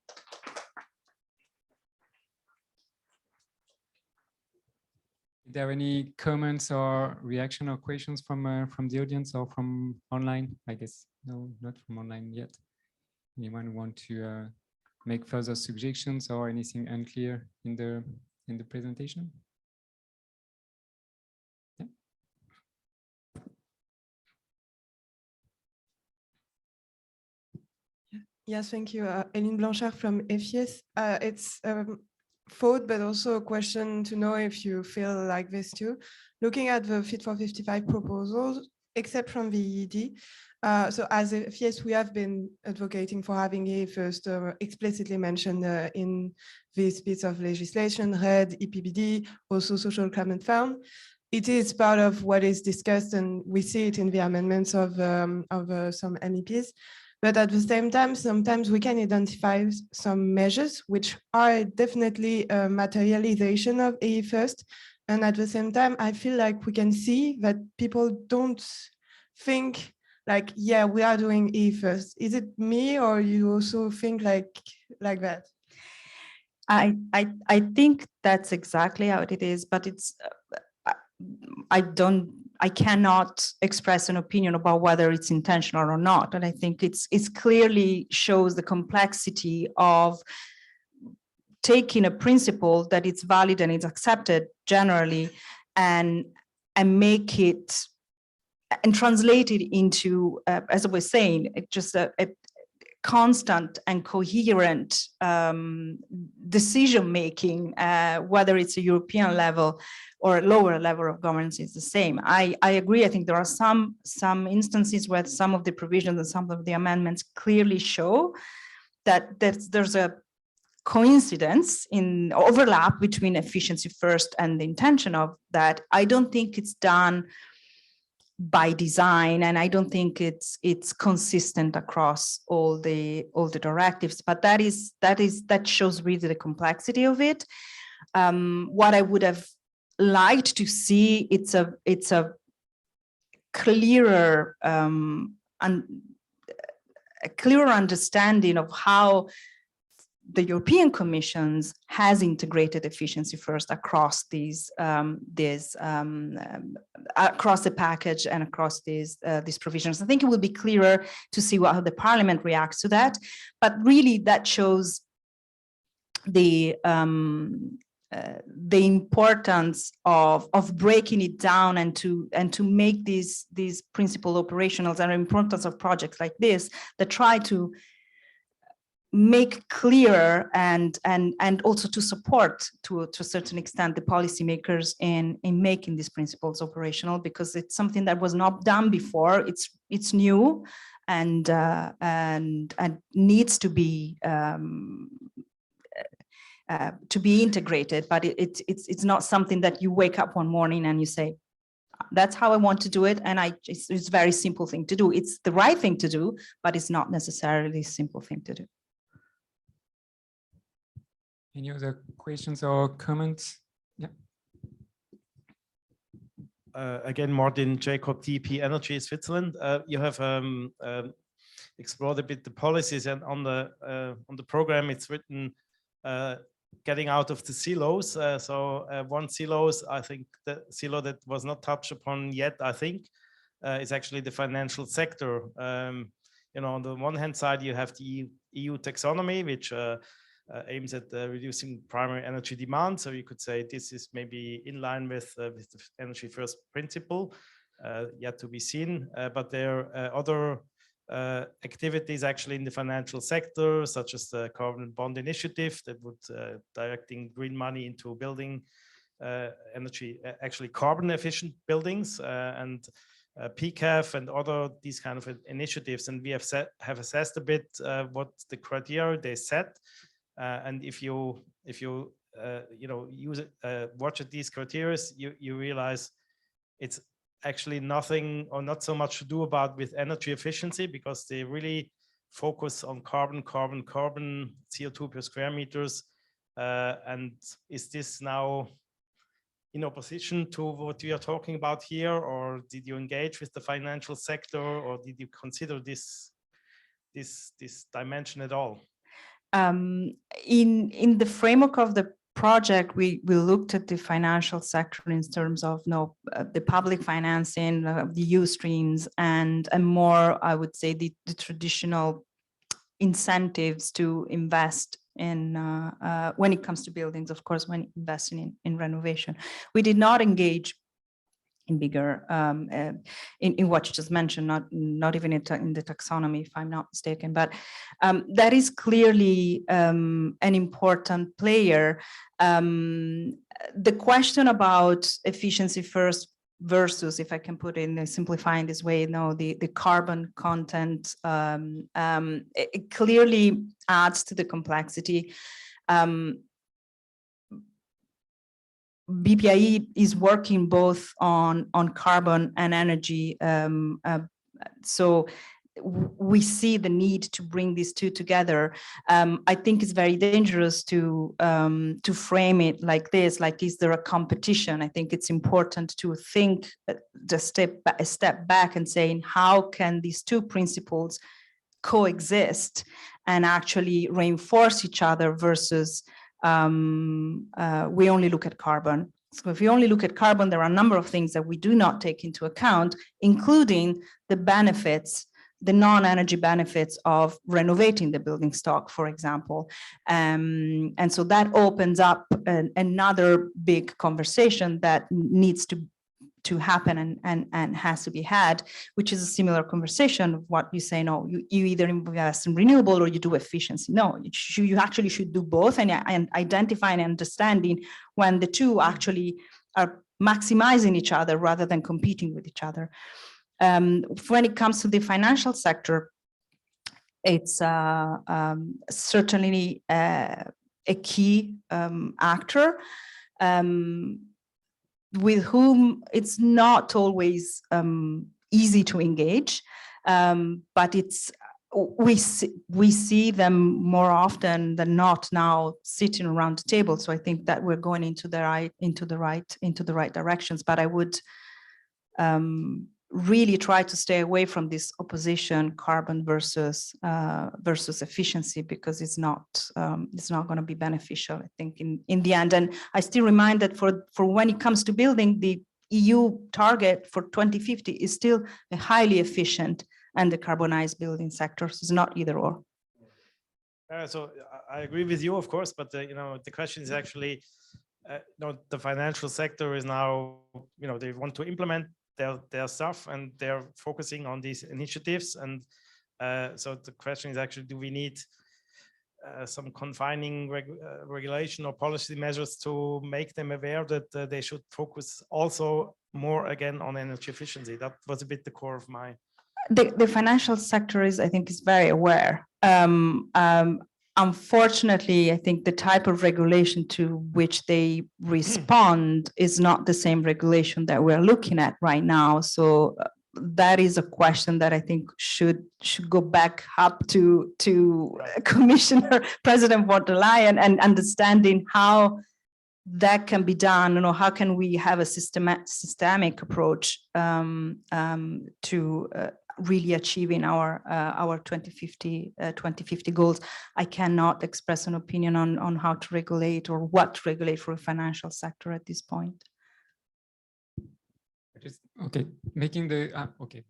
Are there any comments or reaction or questions from the audience or from online? I guess no, not from online yet. Anyone want to make further suggestions or anything unclear in the presentation? Yeah. Yes, thank you. Hélène Blanchard from ENEFIRST. It's thought, but also a question to know if you feel like this too. Looking at the Fit for 55 proposals, except from the EED, so as ENEFIRST, we have been advocating for having ENEFIRST explicitly mentioned in this piece of legislation, RED, EPBD, also Social Climate Fund. It is part of what is discussed, and we see it in the amendments of some MEPs. But at the same time, sometimes we can identify some measures which are definitely a materialization of ENEFIRST. And at the same time, I feel like we can see that people don't think like, yeah, we are doing ENEFIRST. Is it me, or you also think like that? I think that's exactly how it is, but it's I cannot express an opinion about whether it's intentional or not. And I think it's clearly shows the complexity of taking a principle that it's valid and it's accepted generally and make it and translate it into, as I was saying, just a constant and coherent decision-making, whether it's a European level or a lower level of governance is the same. I agree. I think there are some instances where some of the provisions and some of the amendments clearly show that there's a coincidence in overlap between efficiency first and the intention of that. I don't think it's done by design, and I don't think it's consistent across all the directives, but that shows really the complexity of it. What I would have liked to see, it's a clearer a clearer understanding of how the European Commission has integrated efficiency first across across the package and across these provisions. I think it will be clearer to see how the Parliament reacts to that, but really that shows the importance of breaking it down and to make these principles operational, and the importance of projects like this that try to make clear and also to support to a certain extent the policymakers in making these principles operational, because it's something that was not done before. It's new and needs to be integrated, but it's not something that you wake up one morning and you say, that's how I want to do it, and it's a very simple thing to do. It's the right thing to do, but it's not necessarily a simple thing to do. Any other questions or comments? Yeah. Again, Martin Jacob, DP Energy Switzerland. You have explored a bit the policies, and on the program it's written getting out of the silos. One silos, I think the silo that was not touched upon yet, I think, is actually the financial sector. You know, on the one hand side, you have the EU taxonomy, which aims at reducing primary energy demand. So you could say this is maybe in line with the energy first principle, yet to be seen. But there are other activities actually in the financial sector, such as the carbon bond initiative that would directing green money into building actually carbon efficient buildings, and PCAF and other these kind of initiatives. And we have assessed a bit what the criteria they set. And if you use it, watch at these criteria, you realize it's actually nothing or not so much to do with energy efficiency, because they really focus on carbon, CO2 per square meters. And is this now in opposition to what we are talking about here, or did you engage with the financial sector, or did you consider this dimension at all? In the framework of the project, we looked at the financial sector in terms of the public financing, the EU streams, and more, I would say, the traditional incentives to invest in when it comes to buildings, of course, when investing in renovation. We did not engage in bigger in what you just mentioned, not even in the taxonomy, if I'm not mistaken, but that is clearly an important player. The question about efficiency first versus, if I can put it in simplifying this way, the carbon content, it clearly adds to the complexity. BPIE is working both on carbon and energy, so we see the need to bring these two together. I think it's very dangerous to frame it like this, like, is there a competition? I think it's important to think a step back and saying, how can these two principles coexist and actually reinforce each other versus we only look at carbon. So if we only look at carbon, there are a number of things that we do not take into account, including the benefits, the non-energy benefits of renovating the building stock, for example. And so that opens up another big conversation that needs to happen and has to be had, which is a similar conversation of what you say, no, you either invest in renewable or you do efficiency. No, you actually should do both, and identifying and understanding when the two actually are maximizing each other rather than competing with each other. When it comes to the financial sector, it's certainly a key actor, with whom it's not always easy to engage, but we see them more often than not now sitting around the table. So I think that we're going into the right directions. But I would really try to stay away from this opposition, carbon versus efficiency, because it's not going to be beneficial, I think, in the end. And I still remind that for when it comes to building, the EU target for 2050 is still a highly efficient and decarbonized building sector. So it's not either or. So I agree with you, of course, but you know, the question is actually, you know, the financial sector is now, you know, they want to implement their stuff and they're focusing on these initiatives. And so the question is actually, do we need some confining regulation or policy measures to make them aware that they should focus also more again on energy efficiency? That was a bit the core of my. The financial sector is, I think, is very aware. Unfortunately, I think the type of regulation to which they respond is not the same regulation that we're looking at right now. So that is a question that I think should go back up to Commissioner President von der Leyen, and understanding how that can be done. You know, how can we have a systemic approach to really achieving our 2050 goals. I cannot express an opinion on how to regulate or what to regulate for a financial sector at this point. Just, okay, making the okay.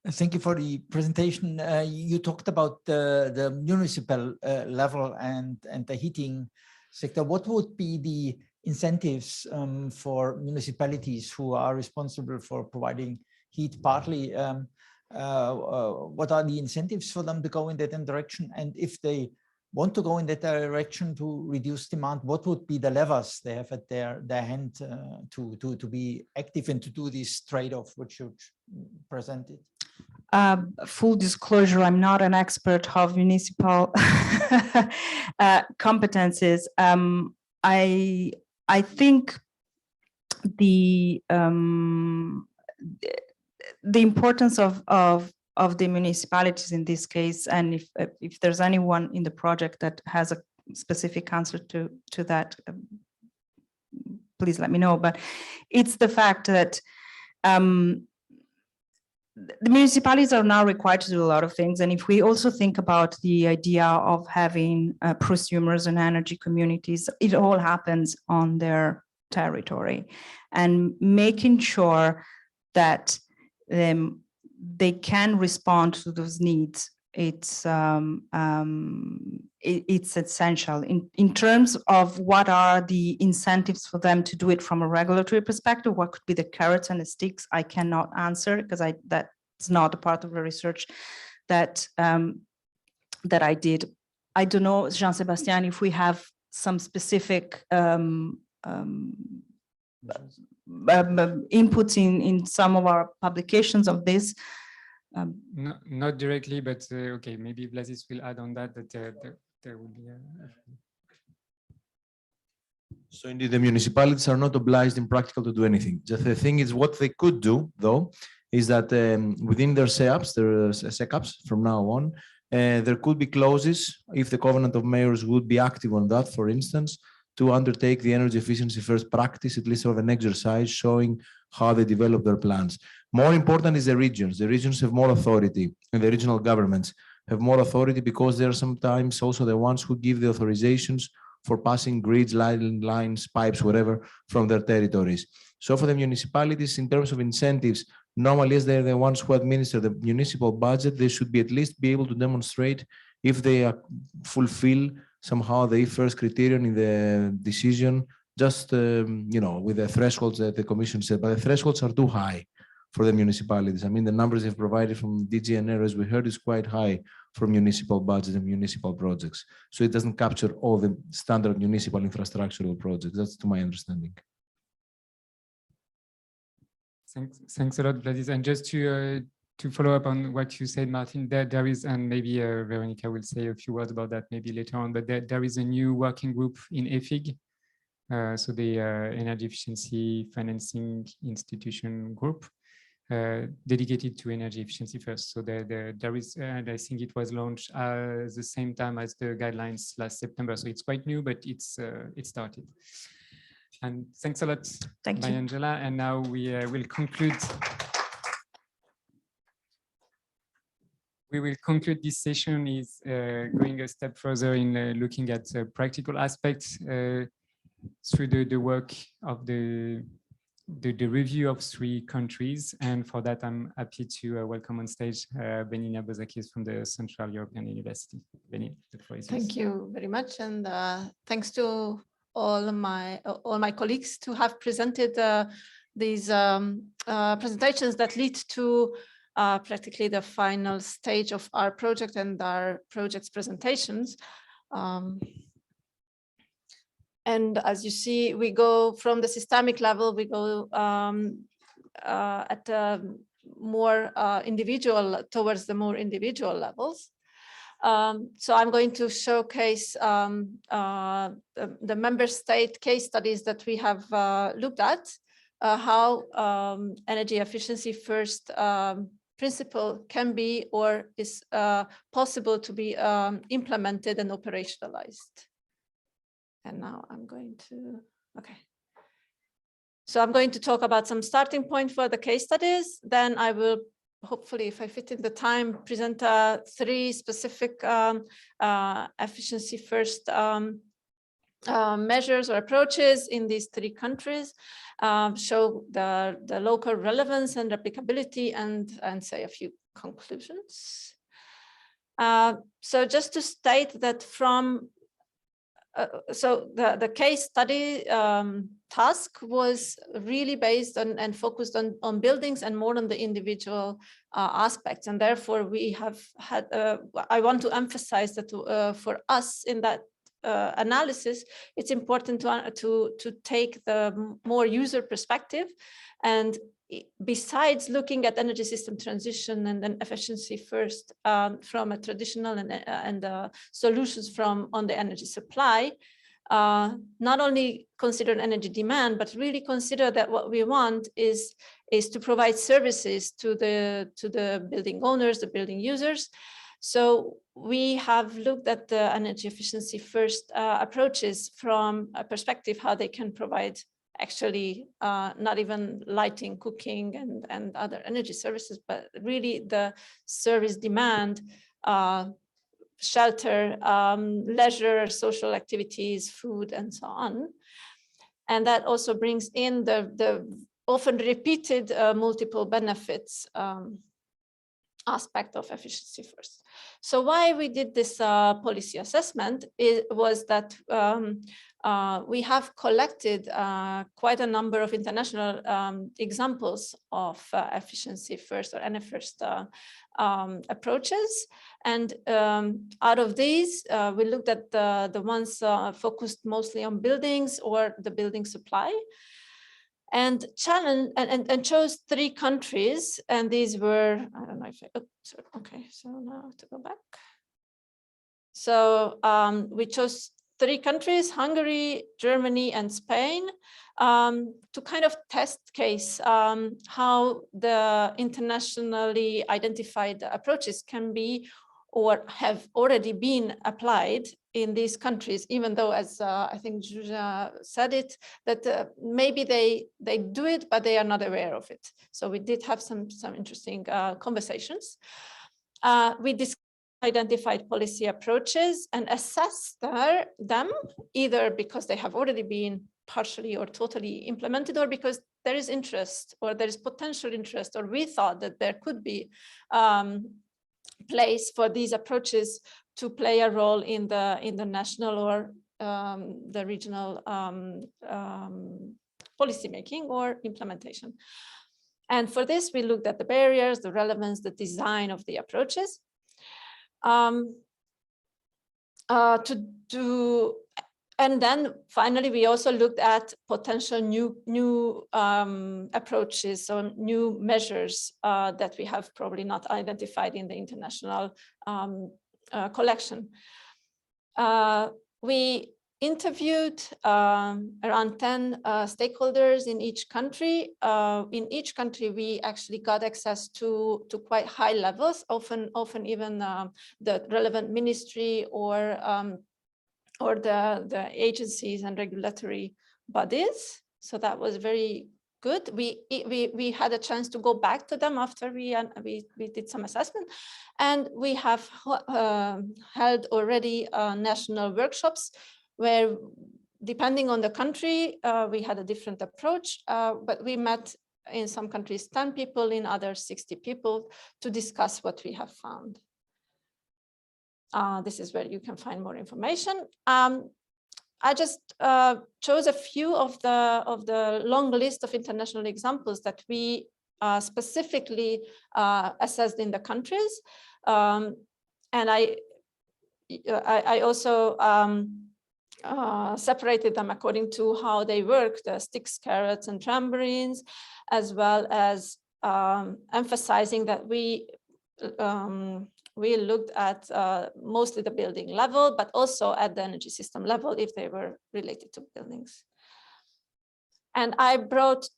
Thank you for the presentation. You talked about the municipal level and the heating sector. What would be the incentives for municipalities who are responsible for providing heat partly? What are the incentives for them to go in that direction? And if they want to go in that direction to reduce demand, what would be the levers they have at their hand to be active and to do this trade-off which you presented? Full disclosure, I'm not an expert of municipal competences. I think the importance of the municipalities in this case, and if there's anyone in the project that has a specific answer to that, please let me know. But it's the fact that the municipalities are now required to do a lot of things. And if we also think about the idea of having prosumers and energy communities, it all happens on their territory, and making sure that they can respond to those needs. It's essential in terms of what are the incentives for them to do it from a regulatory perspective. What could be the carrots and the sticks? I cannot answer, because that's not a part of the research that that I did. I don't know, Jean Sébastien, if we have some specific inputs in some of our publications of this. No, not directly, but okay, maybe Blazis will add on that there will be So indeed, the municipalities are not obliged in practical to do anything. Just the thing is, what they could do, though, is that within their SECAPs from now on, there could be clauses, if the Covenant of Mayors would be active on that, for instance, to undertake the energy efficiency first practice, at least sort of an exercise showing how they develop their plans. More important is the regions. The regions have more authority, and the regional governments have more authority because they're sometimes also the ones who give the authorizations for passing grids, lines, pipes, whatever, from their territories. So for the municipalities, in terms of incentives, normally as they're the ones who administer the municipal budget, they should be at least be able to demonstrate if they fulfill somehow the first criterion in the decision, just you know, with the thresholds that the Commission said. But the thresholds are too high for the municipalities. I mean, the numbers they've provided from DG ENER, as we heard, is quite high for municipal budget and municipal projects. So it doesn't capture all the standard municipal infrastructural projects. That's to my understanding. Thanks a lot, Blazis. And just to follow up on what you said, Martin, there is, and maybe Veronika will say a few words about that maybe later on, but there is a new working group in EFIG, so the Energy Efficiency Financing Institution Group, dedicated to energy efficiency first. So there is, and I think it was launched at the same time as the guidelines last September. So it's quite new, but it started. And thanks a lot, Mariangiola. And now we will conclude. We will conclude this session is going a step further in looking at practical aspects through the work of the review of 3 countries. And for that, I'm happy to welcome on stage Benigna Boza-Kiss from the Central European University. Benny, the floor is yours. Thank you very much. And thanks to all my colleagues to have presented these presentations that lead to practically the final stage of our project and our project's presentations. And as you see, we go from the systemic level, we go at more individual, towards the more individual levels. So I'm going to showcase the member state case studies that we have looked at, how energy efficiency first principle can be or is possible to be implemented and operationalized. And now I'm going to, okay. So I'm going to talk about some starting point for the case studies. Then I will, hopefully, if I fit in the time, present 3 specific efficiency first measures or approaches in these 3 countries, show the local relevance and applicability, and say a few conclusions. So just to state that from so the case study task was really based on and focused on buildings and more on the individual aspects, and therefore we have had I want to emphasize that for us in that analysis, it's important to take the more user perspective, and besides looking at energy system transition and then efficiency first from a traditional and solutions from on the energy supply, not only consider energy demand, but really consider that what we want is to provide services to the building owners, the building users. So we have looked at the energy efficiency first approaches from a perspective how they can provide actually not even lighting, cooking, and other energy services, but really the service demand, shelter, leisure, social activities, food, and so on. And that also brings in the often repeated multiple benefits aspect of efficiency first. So why we did this policy assessment was that we have collected quite a number of international examples of efficiency first or ENEFIRST approaches. And out of these, we looked at the ones focused mostly on buildings or the building supply, and chose 3 countries. And these were, I don't know if I, oops, okay, so now to go back. So we chose 3 countries, Hungary, Germany, and Spain, to kind of test case how the internationally identified approaches can be or have already been applied in these countries, even though, as I think Zsuzsa said it, that maybe they do it, but they are not aware of it. So we did have some interesting conversations. We identified policy approaches and assessed them, either because they have already been partially or totally implemented, or because there is interest or there is potential interest, or we thought that there could be place for these approaches to play a role in the national or the regional policy making or implementation. And for this, we looked at the barriers, the relevance, the design of the approaches. And then finally, we also looked at potential new approaches or new measures that we have probably not identified in the international collection. We interviewed around 10 stakeholders in each country. In each country, we actually got access to quite high levels, often even the relevant ministry or the agencies and regulatory bodies. So that was very good. We had a chance to go back to them after we did some assessment, and we have held already national workshops where, depending on the country, we had a different approach, but we met in some countries 10 people, in others 60 people, to discuss what we have found. This is where you can find more information. I just chose a few of the long list of international examples that we specifically assessed in the countries, and I also separated them according to how they work: the sticks, carrots, and trampolines, as well as emphasizing that we looked at mostly the building level, but also at the energy system level if they were related to buildings. And I brought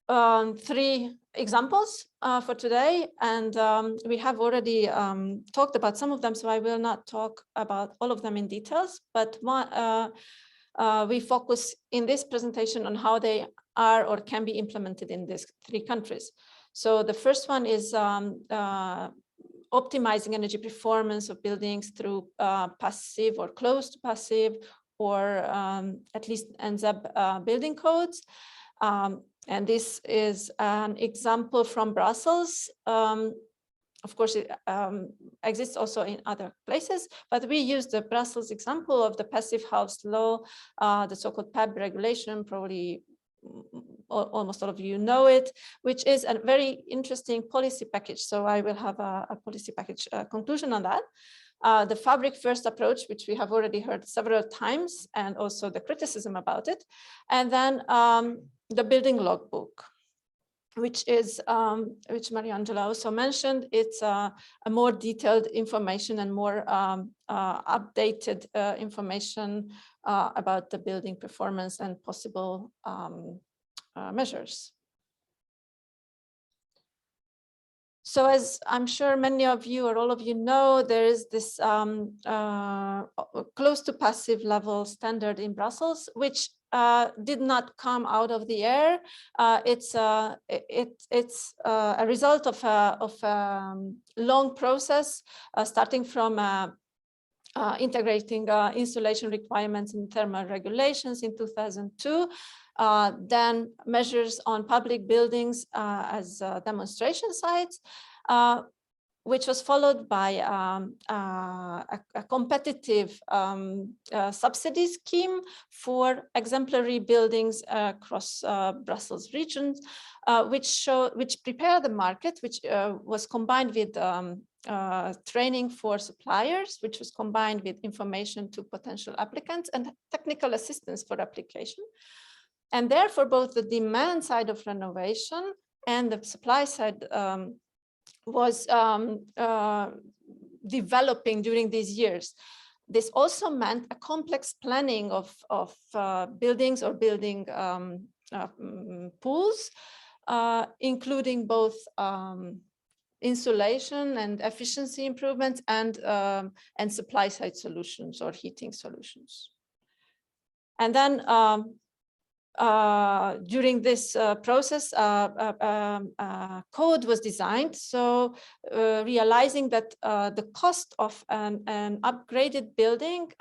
3 examples for today, and we have already talked about some of them, so I will not talk about all of them in details, but we focus in this presentation on how they are or can be implemented in these 3 countries. So the first one is optimizing energy performance of buildings through passive or close to passive, or at least NZEB building codes. And this is an example from Brussels. Of course, it exists also in other places, but we use the Brussels example of the passive house law, the so-called PEB regulation. Probably almost all of you know it, which is a very interesting policy package. So I will have a policy package conclusion on that. The fabric first approach, which we have already heard several times, and also the criticism about it. And then the building logbook, which Mariangiola also mentioned. It's a more detailed information and more updated information about the building performance and possible measures. So as I'm sure many of you or all of you know, there is this close to passive level standard in Brussels, which did not come out of the air. It's a result of a long process, starting from integrating insulation requirements in thermal regulations in 2002, then measures on public buildings as demonstration sites, which was followed by a competitive subsidy scheme for exemplary buildings across Brussels regions, which prepared the market, which was combined with training for suppliers, which was combined with information to potential applicants and technical assistance for application. And therefore, both the demand side of renovation and the supply side was developing during these years. This also meant a complex planning of buildings or building pools, including both insulation and efficiency improvements and supply side solutions or heating solutions. And then during this process, code was designed. So realizing that the cost of an upgraded building,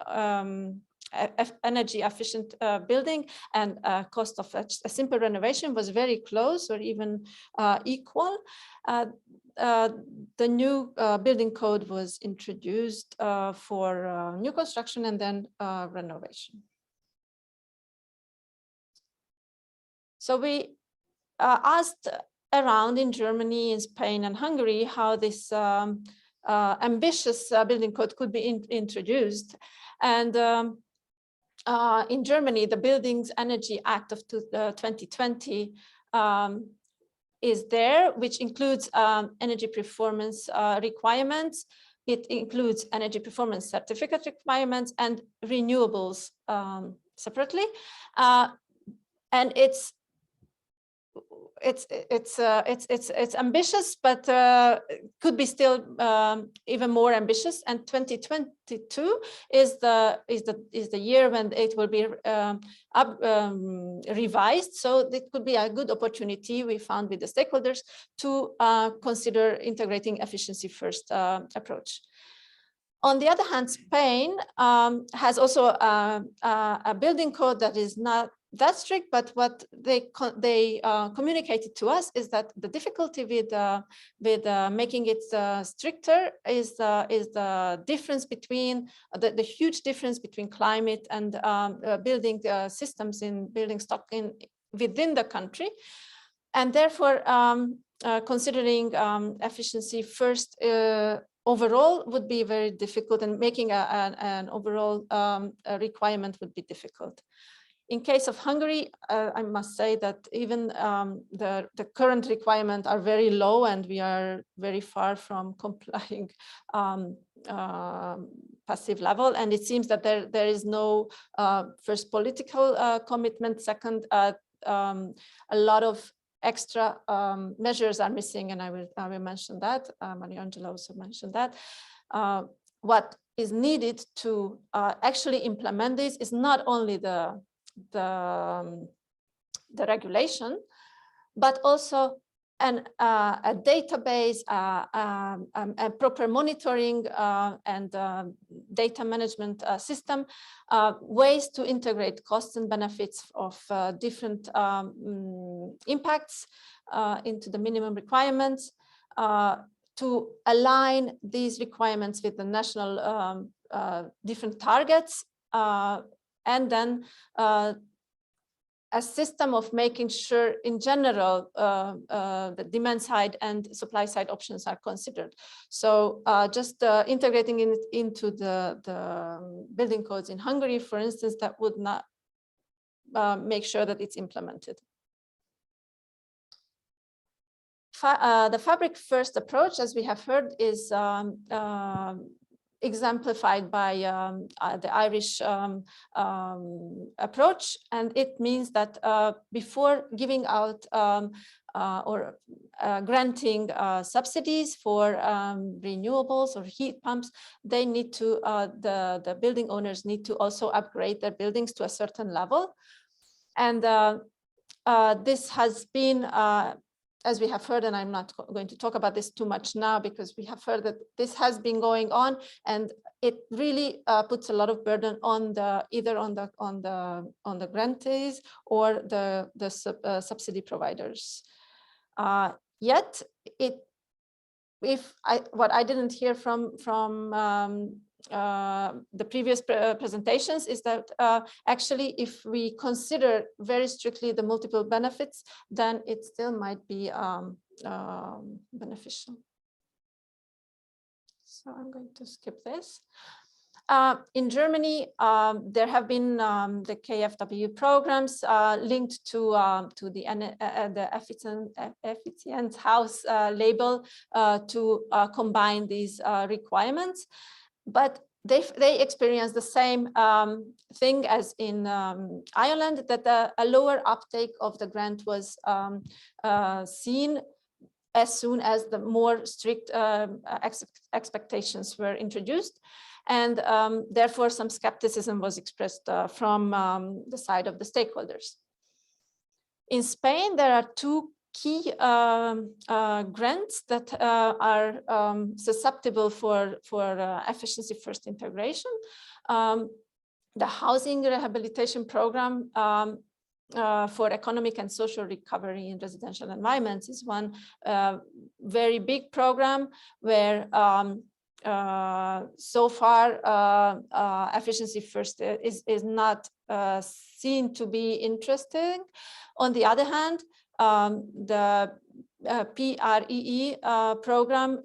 energy efficient building, and cost of a simple renovation was very close or even equal. The new building code was introduced for new construction and then renovation. So we asked around in Germany, in Spain, and Hungary how this ambitious building code could be introduced. And in Germany, the Buildings Energy Act of 2020 is there, which includes energy performance requirements it includes energy performance certificate requirements and renewables separately. And it's ambitious, but could be still even more ambitious. And 2022 is the year when it will be revised. So it could be a good opportunity, we found with the stakeholders, to consider integrating efficiency first approach. On the other hand, Spain has also a building code that is not that strict, but what they communicated to us is that the difficulty with making it stricter is the difference between the huge difference between climate and building systems in building stock within the country, and therefore considering efficiency first overall would be very difficult, and making an overall requirement would be difficult. In case of Hungary, I must say that even the current requirements are very low, and we are very far from complying passive level. And it seems that there is no first political commitment. Second, a lot of extra measures are missing, and I will mention that. Mariangiola also mentioned that. What is needed to actually implement this is not only the regulation, but also a database, a proper monitoring and data management system, ways to integrate costs and benefits of different impacts into the minimum requirements, to align these requirements with the national different targets, and then a system of making sure in general the demand side and supply side options are considered. So just integrating it into the building codes in Hungary, for instance, that would not make sure that it's implemented. The fabric first approach, as we have heard, is exemplified by the Irish approach, and it means that before giving out or granting subsidies for renewables or heat pumps, they need to the building owners need to also upgrade their buildings to a certain level, and this has been as we have heard, and I'm not going to talk about this too much now because we have heard that this has been going on, and it really puts a lot of burden on either on the grantees or the subsidy providers. Yet, what I didn't hear from the previous presentations is that actually, if we consider very strictly the multiple benefits, then it still might be beneficial. So I'm going to skip this. In Germany, there have been the KfW programs linked to the Efficient House label to combine these requirements. But they experience the same thing as in Ireland, that a lower uptake of the grant was seen as soon as the more strict expectations were introduced. And therefore, some skepticism was expressed from the side of the stakeholders. In Spain, there are two key grants that are susceptible for efficiency first integration. The housing rehabilitation program for economic and social recovery in residential environments is one very big program where so far efficiency first is not seen to be interesting. On the other hand, the PREE program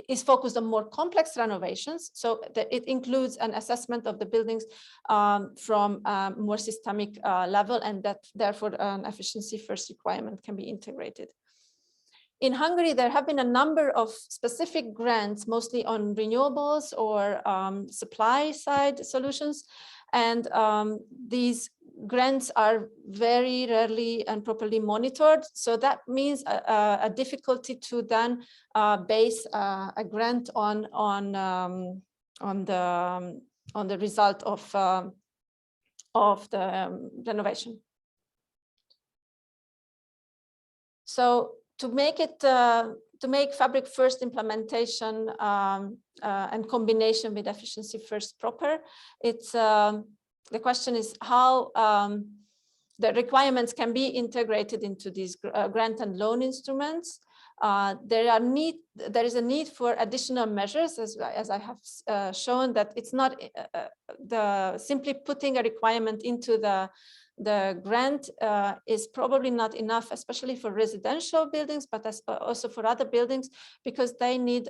is focused on more complex renovations, so that it includes an assessment of the buildings from a more systemic level, and that therefore an efficiency first requirement can be integrated. In Hungary, there have been a number of specific grants, mostly on renewables or supply side solutions. And these grants are very rarely and properly monitored. So that means a difficulty to then base a grant on the result of the renovation. So to make it to make Fabric First implementation and combination with efficiency first proper, it's the question is how the requirements can be integrated into these grant and loan instruments. There is a need for additional measures, as I have shown, that it's not simply putting a requirement into the grant is probably not enough, especially for residential buildings, but also for other buildings, because they need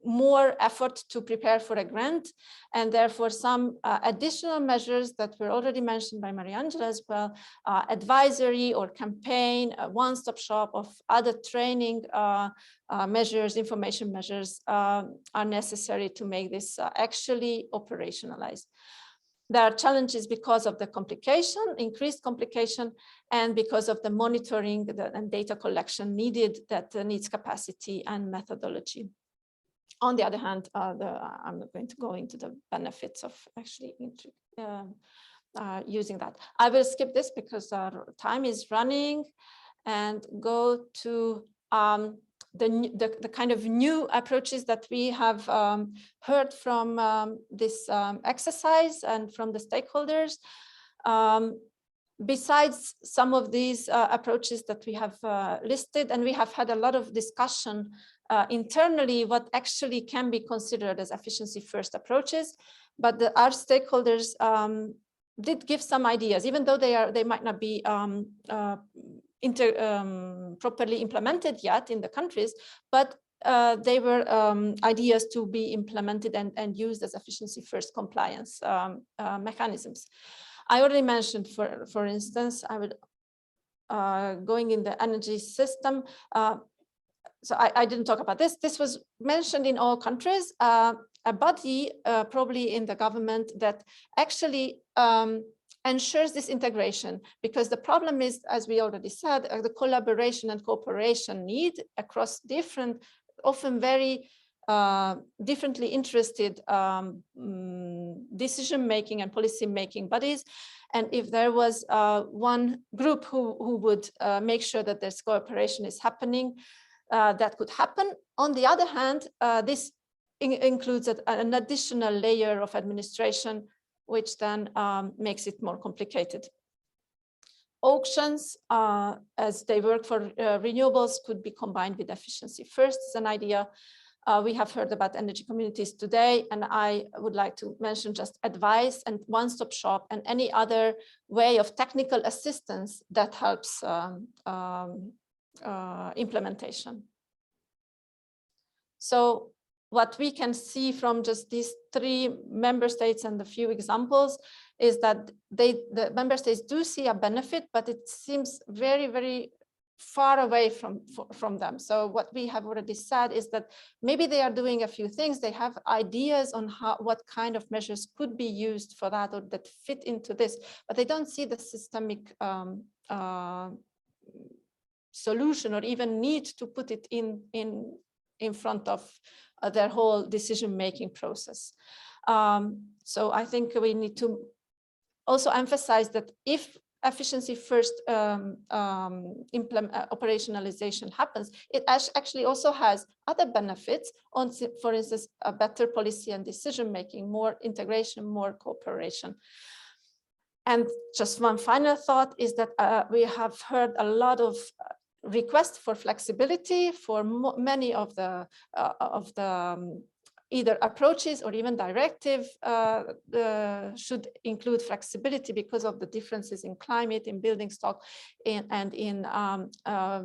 more effort to prepare for a grant, and therefore some additional measures that were already mentioned by Mariangiola as well, advisory or campaign, a one-stop shop of other training measures, information measures are necessary to make this actually operationalized. There are challenges because of the complication, increased complication, and because of the monitoring and data collection needed that needs capacity and methodology. On the other hand, I'm not going to go into the benefits of actually using that. I will skip this because our time is running and go to the kind of new approaches that we have heard from this exercise and from the stakeholders. Besides some of these approaches that we have listed, and we have had a lot of discussion internally what actually can be considered as efficiency first approaches, but our stakeholders did give some ideas, even though they might not be properly implemented yet in the countries, but they were ideas to be implemented and used as efficiency first compliance mechanisms. I already mentioned, for instance, I would going in the energy system. So I didn't talk about this. This was mentioned in all countries. A body, probably in the government, that actually ensures this integration, because the problem is, as we already said, the collaboration and cooperation need across different, often very differently interested decision-making and policy-making bodies. And if there was one group who would make sure that this cooperation is happening, that could happen. On the other hand, this includes an additional layer of administration, which then makes it more complicated. Auctions, as they work for renewables, could be combined with efficiency first. It's an idea. We have heard about energy communities today, and I would like to mention just advice and one-stop shop and any other way of technical assistance that helps implementation. So what we can see from just these 3 member states and a few examples is that the member states do see a benefit, but it seems very, very far away from them. So what we have already said is that maybe they are doing a few things. They have ideas on what kind of measures could be used for that or that fit into this, but they don't see the systemic solution or even need to put it in front of their whole decision-making process. So I think we need to also emphasize that if efficiency first operationalization happens, it actually also has other benefits on, for instance, a better policy and decision-making, more integration, more cooperation. And just one final thought is that we have heard a lot of requests for flexibility for many of the either approaches or even directive should include flexibility because of the differences in climate, in building stock, and in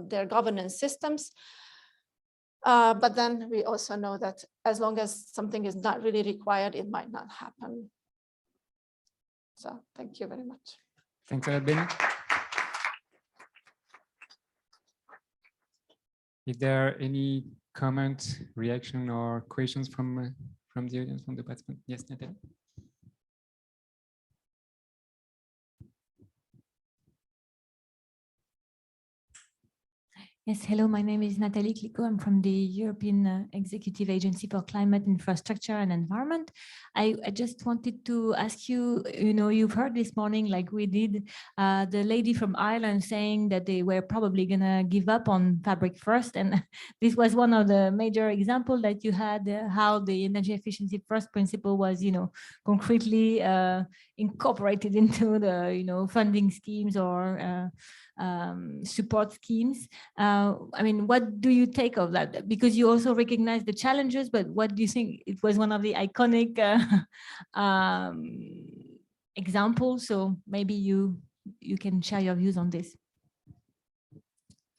their governance systems. But then we also know that as long as something is not really required, it might not happen. So thank you very much. Thanks, Benny. Is there any comment, reaction, or questions from the audience, from the participant? Yes, Natalie. Yes, hello, my name is Nathalie Clicquot. I'm from the European Executive Agency for Climate, Infrastructure and Environment. I just wanted to ask you, you've heard this morning, like we did, the lady from Ireland saying that they were probably gonna give up on Fabric First. And this was one of the major examples that you had, how the energy efficiency first principle was, concretely incorporated into the, funding schemes or support schemes. I mean, what do you take of that? Because you also recognize the challenges, but what do you think? It was one of the iconic examples. So maybe you can share your views on this.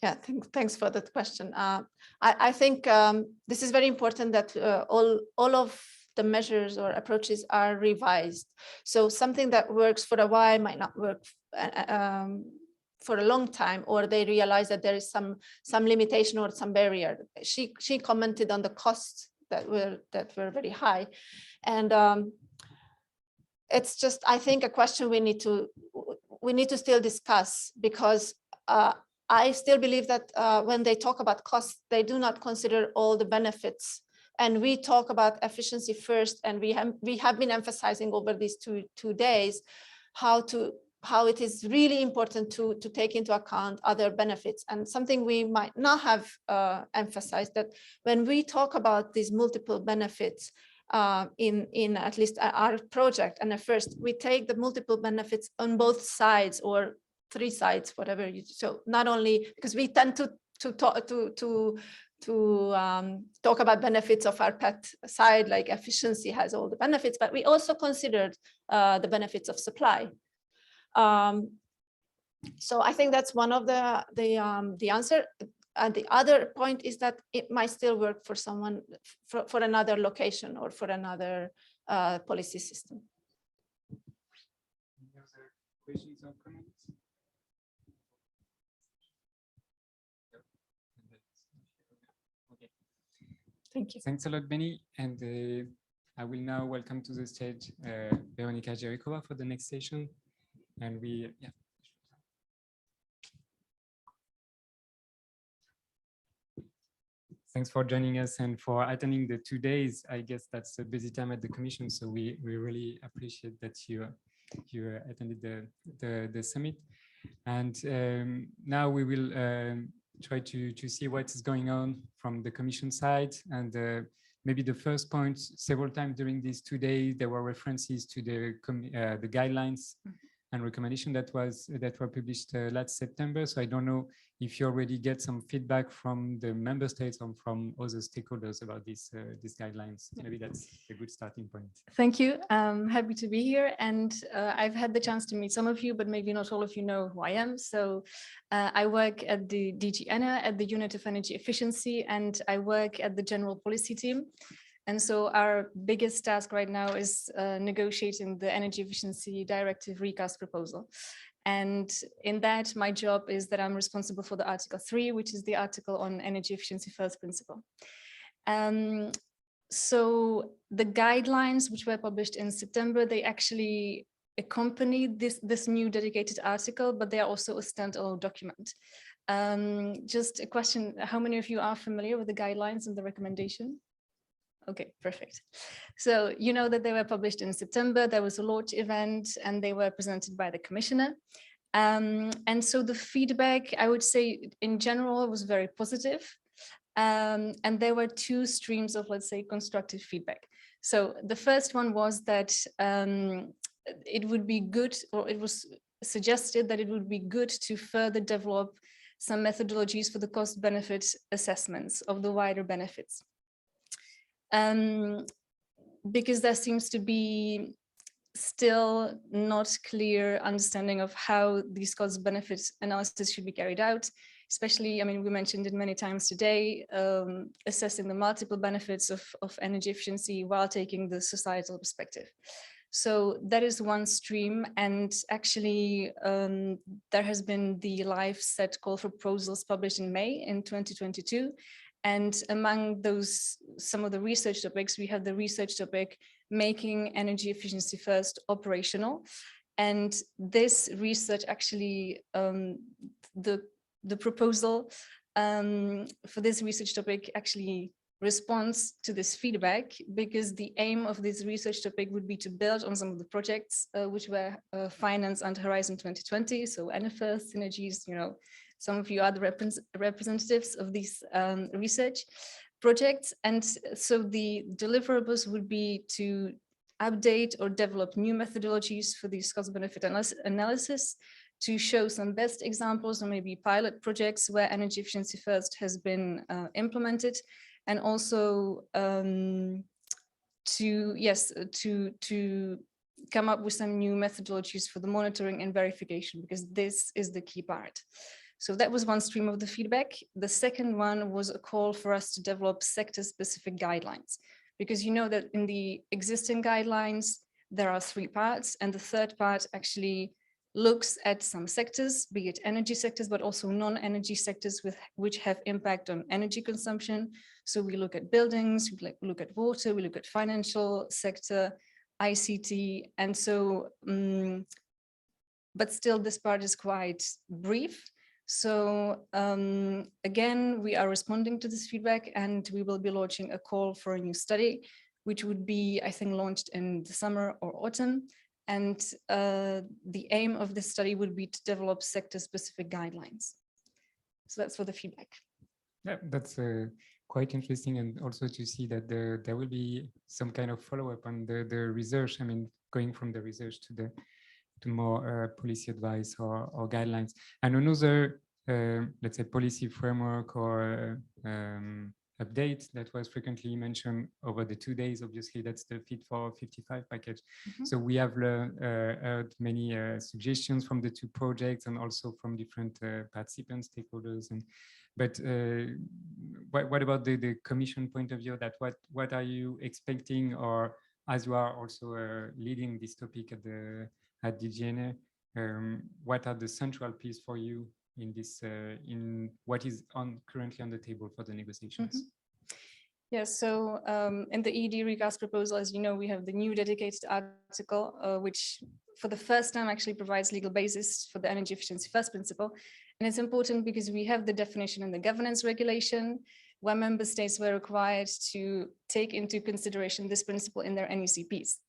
Yeah, thanks for that question. I think this is very important that all of the measures or approaches are revised. So something that works for a while might not work for a long time, or they realize that there is some limitation or some barrier. She commented on the costs that were very high, and it's just, I think, a question we need to still discuss, because I still believe that when they talk about costs, they do not consider all the benefits. And we talk about efficiency first, and we have been emphasizing over these two days how it is really important to take into account other benefits. And something we might not have emphasized, that when we talk about these multiple benefits in at least our project, and at first we take the multiple benefits on both sides or three sides, whatever you, so not only because we tend to talk about benefits of our pet side, like efficiency has all the benefits, but we also considered the benefits of supply. So I think that's one of the answer. And the other point is that it might still work for someone for another location or for another policy system. Any other questions or comments? Okay. Thank you. Thanks a lot, Benny. And I will now welcome to the stage Veronika Jirickova for the next session. And thanks for joining us and for attending the 2 days. I guess that's a busy time at the Commission, so we really appreciate that you attended the summit. And now we will try to see what is going on from the Commission side. And maybe the first point, several times during these 2 days, there were references to the guidelines and recommendation that were published last September. So I don't know if you already get some feedback from the member states or from other stakeholders about these guidelines. Maybe that's a good starting point. Thank you. I'm happy to be here, and I've had the chance to meet some of you, but maybe not all of you know who I am. So I work at the DG ENER at the Unit of Energy Efficiency, and I work at the General Policy Team. And so our biggest task right now is negotiating the Energy Efficiency Directive recast proposal. And in that, my job is that I'm responsible for the Article 3, which is the article on energy efficiency first principle. So the guidelines which were published in September, they actually accompany this new dedicated article, but they are also a standalone document. Just a question, how many of you are familiar with the guidelines and the recommendation? Okay, perfect. So you know that they were published in September. There was a launch event and they were presented by the commissioner. And so the feedback, I would say in general, was very positive. And there were two streams of, let's say, constructive feedback. So the first one was that it would be good, or it was suggested that it would be good to further develop some methodologies for the cost-benefit assessments of the wider benefits. Because there seems to be still not clear understanding of how these cost benefit analysis should be carried out, especially, I mean, we mentioned it many times today, assessing the multiple benefits of energy efficiency while taking the societal perspective. So that is one stream, and actually there has been the live set call for proposals published in May in 2022. And among those, some of the research topics, we have the research topic, making energy efficiency first operational. And this research actually, the proposal for this research topic actually responds to this feedback, because the aim of this research topic would be to build on some of the projects which were financed under Horizon 2020. So ENEFIRST, synergies, you know, some of you are the representatives of these research projects. And so the deliverables would be to update or develop new methodologies for these cost-benefit analysis, to show some best examples or maybe pilot projects where energy efficiency first has been implemented, and also to come up with some new methodologies for the monitoring and verification, because this is the key part. So that was one stream of the feedback. The second one was a call for us to develop sector-specific guidelines, because you know that in the existing guidelines, there are 3 parts, and the third part actually looks at some sectors, be it energy sectors, but also non-energy sectors which have impact on energy consumption. So we look at buildings, we look at water, we look at financial sector, ICT, and so, but still this part is quite brief. So again, we are responding to this feedback, and we will be launching a call for a new study, which would be, I think, launched in the summer or autumn. And the aim of this study would be to develop sector-specific guidelines. So that's for the feedback. Yeah, that's quite interesting, and also to see that there will be some kind of follow-up on the research. I mean, going from the research to more policy advice or guidelines. And another, let's say, policy framework or update that was frequently mentioned over the 2 days, obviously, that's the Fit for 55 package. So we have heard many suggestions from the 2 projects, and also from different participants, stakeholders. But what about the Commission point of view? That what are you expecting, or as you are also leading this topic at the ENER, what are the central pieces for you in this, in what is currently on the table for the negotiations? Yes, so in the ED recast proposal, as you know, we have the new dedicated article, which for the first time actually provides legal basis for the energy efficiency first principle. And it's important because we have the definition in the governance regulation, where member states were required to take into consideration this principle in their NECPs.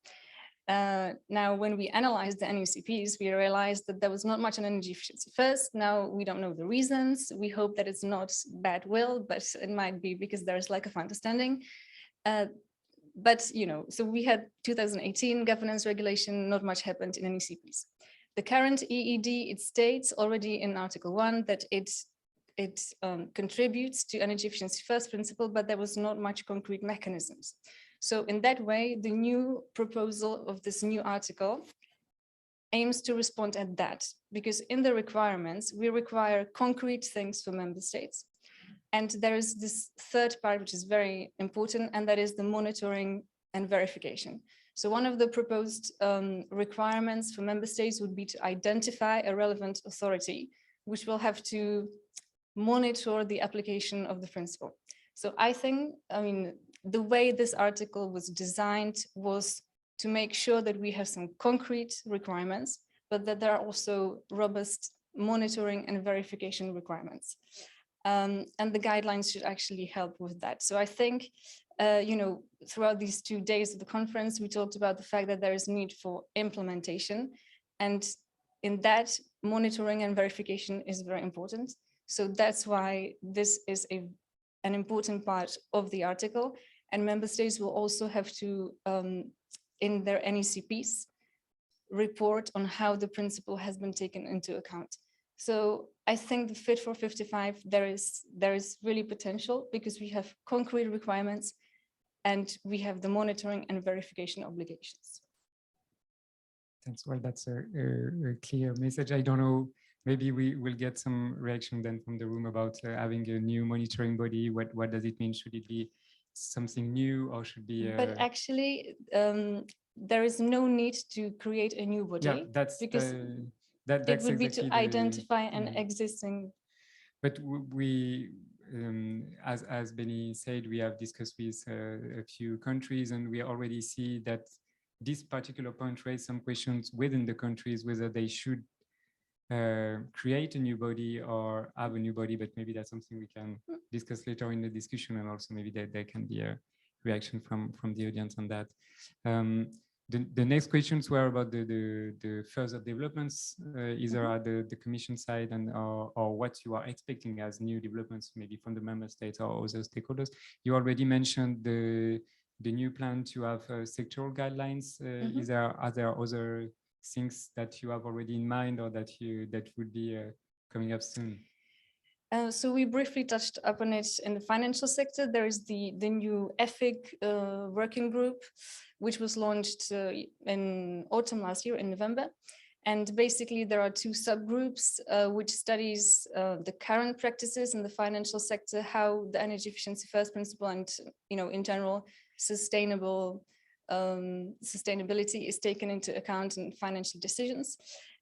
Now, when we analyzed the NECPs, we realized that there was not much on energy efficiency first. Now, we don't know the reasons. We hope that it's not bad will, but it might be because there's lack of understanding. But, you know, so we had 2018 governance regulation, not much happened in NECPs. The current EED, it states already in Article 1 that it contributes to energy efficiency first principle, but there was not much concrete mechanisms. So in that way, the new proposal of this new article aims to respond at that, because in the requirements, we require concrete things for member states. And there is this third part, which is very important, and that is the monitoring and verification. So one of the proposed requirements for member states would be to identify a relevant authority, which will have to monitor the application of the principle. So I think, I mean, the way this article was designed was to make sure that we have some concrete requirements, but that there are also robust monitoring and verification requirements. And the guidelines should actually help with that. So I think, you know, throughout these 2 days of the conference, we talked about the fact that there is need for implementation. And in that, monitoring and verification is very important. So that's why this is an important part of the article, and member states will also have to, in their NECPs, report on how the principle has been taken into account. So I think the Fit for 55, there is really potential, because we have concrete requirements and we have the monitoring and verification obligations. Thanks. Well, that's a clear message. I don't know, maybe we will get some reaction then from the room about having a new monitoring body. What does it mean? Should it be something new, or should be? But actually, there is no need to create a new body, Yeah, that's because that's it would be exactly to identify an yeah. existing. But we, as Benny said, we have discussed with a few countries, and we already see that this particular point raised some questions within the countries whether they should create a new body or have a new body. But maybe that's something we can discuss later in the discussion, and also maybe there can be a reaction from the audience on that. The next questions were about the further developments, either at the Commission side and or what you are expecting as new developments, maybe from the member states or other stakeholders. You already mentioned the new plan to have sectoral guidelines. Are there other things that you have already in mind, or that would be coming up soon? So we briefly touched upon it in the financial sector. There is the new EFIG working group, which was launched in autumn last year in November. And basically there are two subgroups which studies the current practices in the financial sector, how the energy efficiency first principle and, in general, sustainability is taken into account in financial decisions.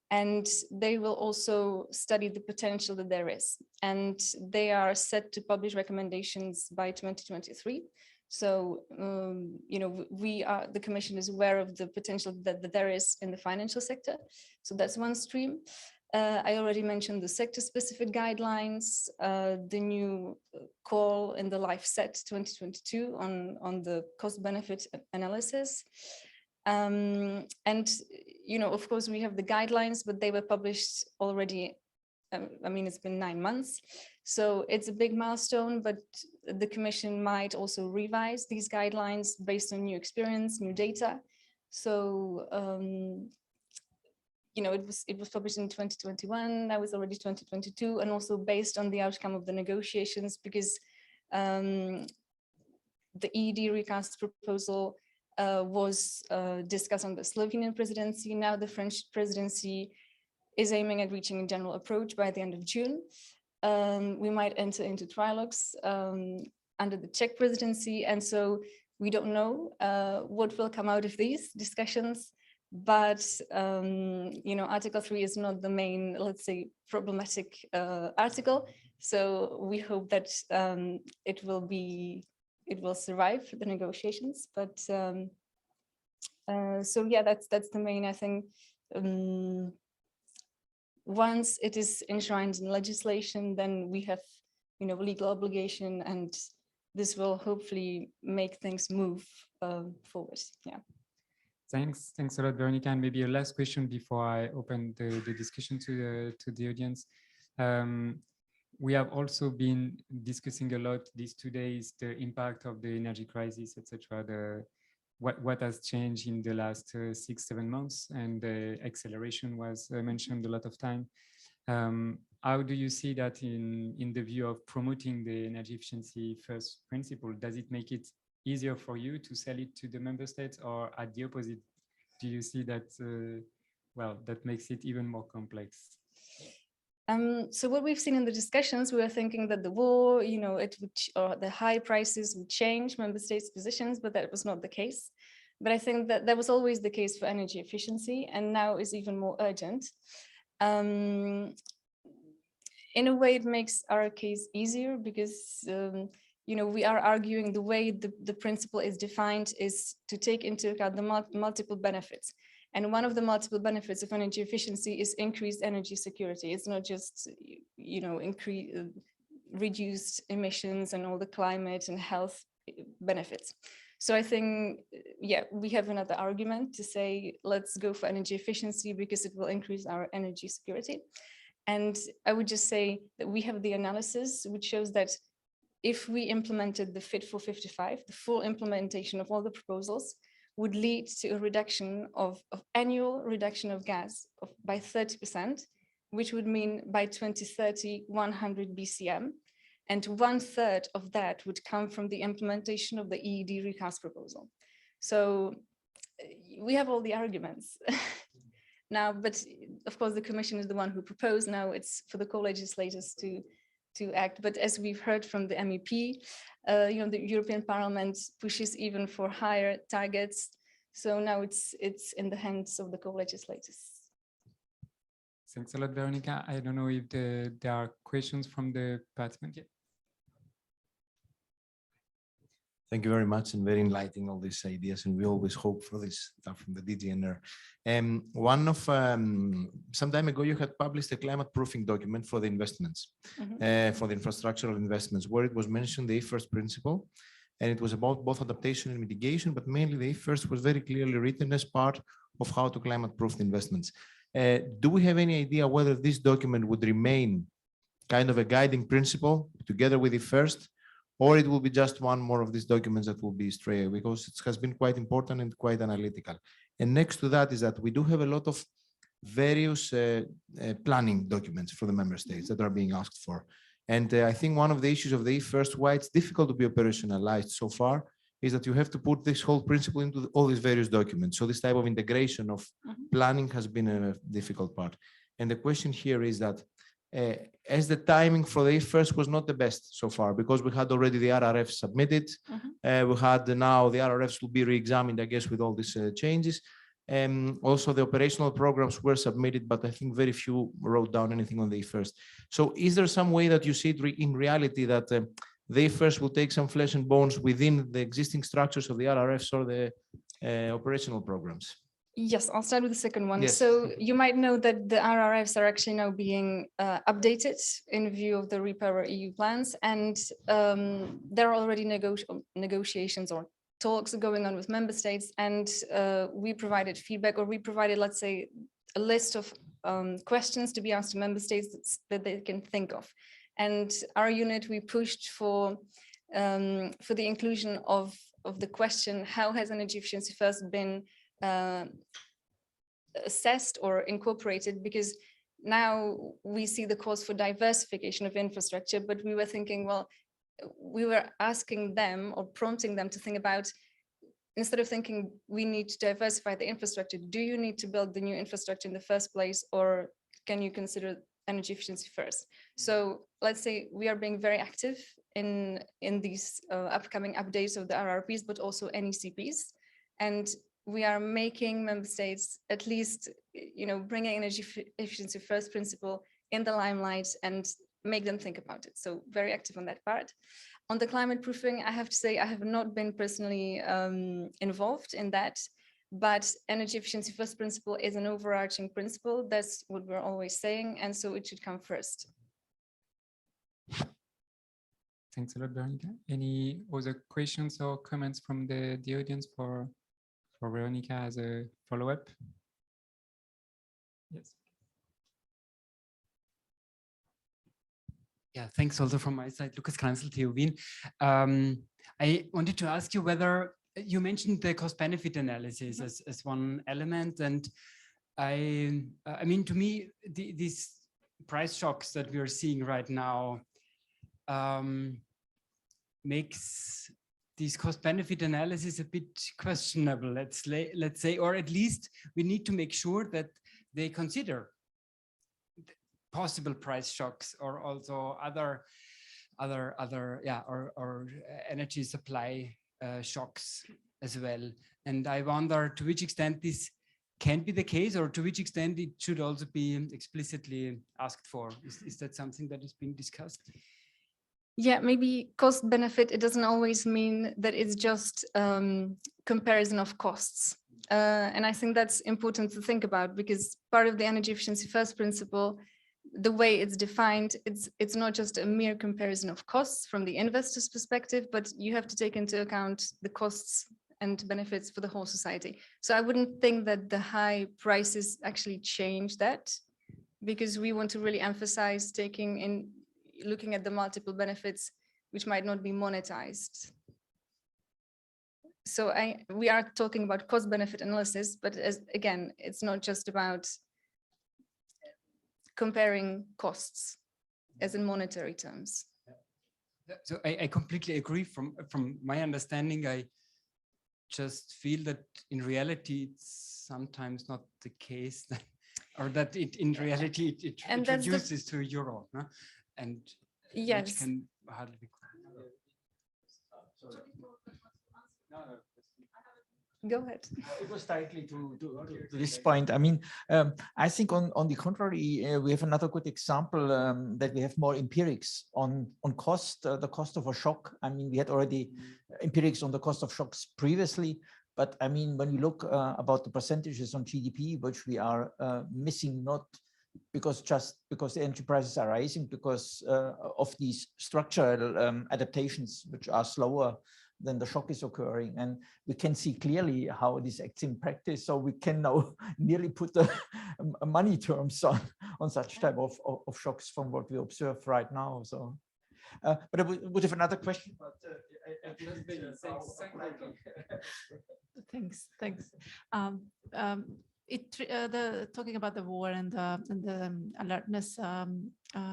And they will also study the potential that there is. And they are set to publish recommendations by 2023. So, the Commission is aware of the potential that there is in the financial sector. So that's one stream. I already mentioned the sector-specific guidelines, the new call in the Life Set 2022 on the cost-benefit analysis. Of course, we have the guidelines, but they were published already. It's been 9 months. So it's a big milestone, but the Commission might also revise these guidelines based on new experience, new data. So, it was published in 2021, now it's already 2022, and also based on the outcome of the negotiations, because the EED recast proposal was discussed on the Slovenian presidency. Now the French presidency is aiming at reaching a general approach by the end of June. We might enter into trilogues under the Czech presidency. And so we don't know what will come out of these discussions. But, Article 3 is not the main, let's say, problematic article. So we hope that it will survive the negotiations. But so yeah, that's the main, I think. Once it is enshrined in legislation, then we have, legal obligation, and this will hopefully make things move forward. Yeah. Thanks a lot, Veronika. And maybe a last question before I open the discussion to the audience. We have also been discussing a lot these 2 days the impact of the energy crisis, etc. What has changed in the last 6-7 months, and the acceleration was mentioned a lot of time. How do you see that in the view of promoting the energy efficiency first principle? Does it make it easier for you to sell it to the member states, or at the opposite, do you see that, that makes it even more complex? So what we've seen in the discussions, we were thinking that the war, the high prices would change member states' positions, but that was not the case. But I think that was always the case for energy efficiency, and now is even more urgent. In a way, it makes our case easier because, we are arguing the way the principle is defined is to take into account the multiple benefits. And one of the multiple benefits of energy efficiency is increased energy security. It's not just, reduced emissions and all the climate and health benefits. So I think, yeah, we have another argument to say, let's go for energy efficiency because it will increase our energy security. And I would just say that we have the analysis, which shows that if we implemented the Fit for 55, the full implementation of all the proposals, would lead to a reduction of annual reduction of gas by 30%, which would mean by 2030, 100 BCM. And 1/3 of that would come from the implementation of the EED recast proposal. So we have all the arguments now, but of course the Commission is the one who proposed. Now it's for the co-legislators to act. But as we've heard from the MEP, the European Parliament pushes even for higher targets. So now it's in the hands of the co-legislators. Thanks a lot, Veronika. I don't know if there are questions from the participants. Yeah. Thank you very much, and very enlightening, all these ideas, and we always hope for this stuff from the DGNR. Some time ago, you had published a climate proofing document for the investments, for the infrastructural investments, where it was mentioned the first principle, and it was about both adaptation and mitigation, but mainly the first was very clearly written as part of how to climate proof the investments. Do we have any idea whether this document would remain kind of a guiding principle together with the first, or it will be just one more of these documents that will be stray, because it has been quite important and quite analytical. And next to that is that we do have a lot of various planning documents for the member states that are being asked for. And I think one of the issues of the first, why it's difficult to be operationalized so far, is that you have to put this whole principle into all these various documents. So this type of integration of planning has been a difficult part. And the question here is that as the timing for the first was not the best so far, because we had already the RRF submitted. We had now the RRFs will be re-examined, I guess, with all these changes. Also, the operational programs were submitted, but I think very few wrote down anything on the first. So is there some way that you see it in reality that they first will take some flesh and bones within the existing structures of the RRFs or the operational programs? Yes, I'll start with the second one. Yes. So you might know that the RRFs are actually now being updated in view of the Repower EU plans, and there are already negotiations or talks going on with member states, and we provided feedback, or we provided, let's say, a list of questions to be asked to member states that they can think of. And our unit, we pushed for the inclusion of the question, how has energy efficiency first been assessed or incorporated? Because now we see the calls for diversification of infrastructure, but we were thinking, well, we were asking them or prompting them to think about, instead of thinking we need to diversify the infrastructure, do you need to build the new infrastructure in the first place, or can you consider energy efficiency first? So let's say we are being very active in these upcoming updates of the RRPs, but also NECPs. And we are making member states at least, bringing energy efficiency first principle in the limelight and make them think about it. So very active on that part. On the climate proofing, I have to say I have not been personally involved in that, but energy efficiency first principle is an overarching principle. That's what we're always saying, and so it should come first. Thanks a lot, Veronika. Any other questions or comments from the audience for Veronika as a follow-up? Yes. Yeah, thanks also from my side, Lucas Kranzl, TU Wien. I wanted to ask you whether you mentioned the cost-benefit analysis as one element, and I mean, to me, these price shocks that we are seeing right now makes these cost-benefit analysis a bit questionable, let's say, or at least we need to make sure that they consider possible price shocks or also other energy supply shocks as well. And I wonder to which extent this can be the case, or to which extent it should also be explicitly asked for. Is that something that is being discussed? Yeah, maybe cost benefit, it doesn't always mean that it's just comparison of costs. And I think that's important to think about, because part of the energy efficiency first principle, the way it's defined, it's not just a mere comparison of costs from the investor's perspective, but you have to take into account the costs and benefits for the whole society. So I wouldn't think that the high prices actually change that, because we want to really emphasize looking at the multiple benefits which might not be monetized. So we are talking about cost benefit analysis, but again, it's not just about comparing costs as in monetary terms. So I completely agree. From my understanding, I just feel that in reality, it's sometimes not the case that, or that in reality it reduces to euro, no? And yes, which can hardly be. Go ahead. It was directly to this point. I mean, I think on the contrary, we have another good example that we have more empirics on cost, the cost of a shock. I mean, we had already empirics on the cost of shocks previously, but I mean, when we look about the percentages on GDP, which we are missing, not because the energy prices are rising, because of these structural adaptations, which are slower than the shock is occurring, and we can see clearly how this acts in practice. So we can now nearly put the money terms on such type of shocks from what we observe right now. So, but I would have another question. But Thanks. Talking about the war and the alertness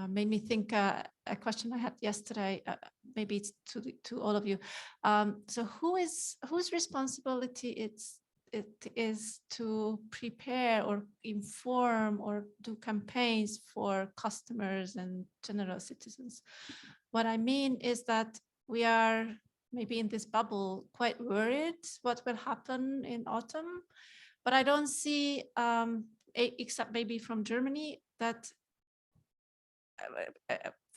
made me think a question I had yesterday. Maybe it's to all of you. So whose responsibility it is to prepare or inform or do campaigns for customers and general citizens? What I mean is that we are maybe in this bubble quite worried what will happen in autumn. But I don't see, except maybe from Germany, that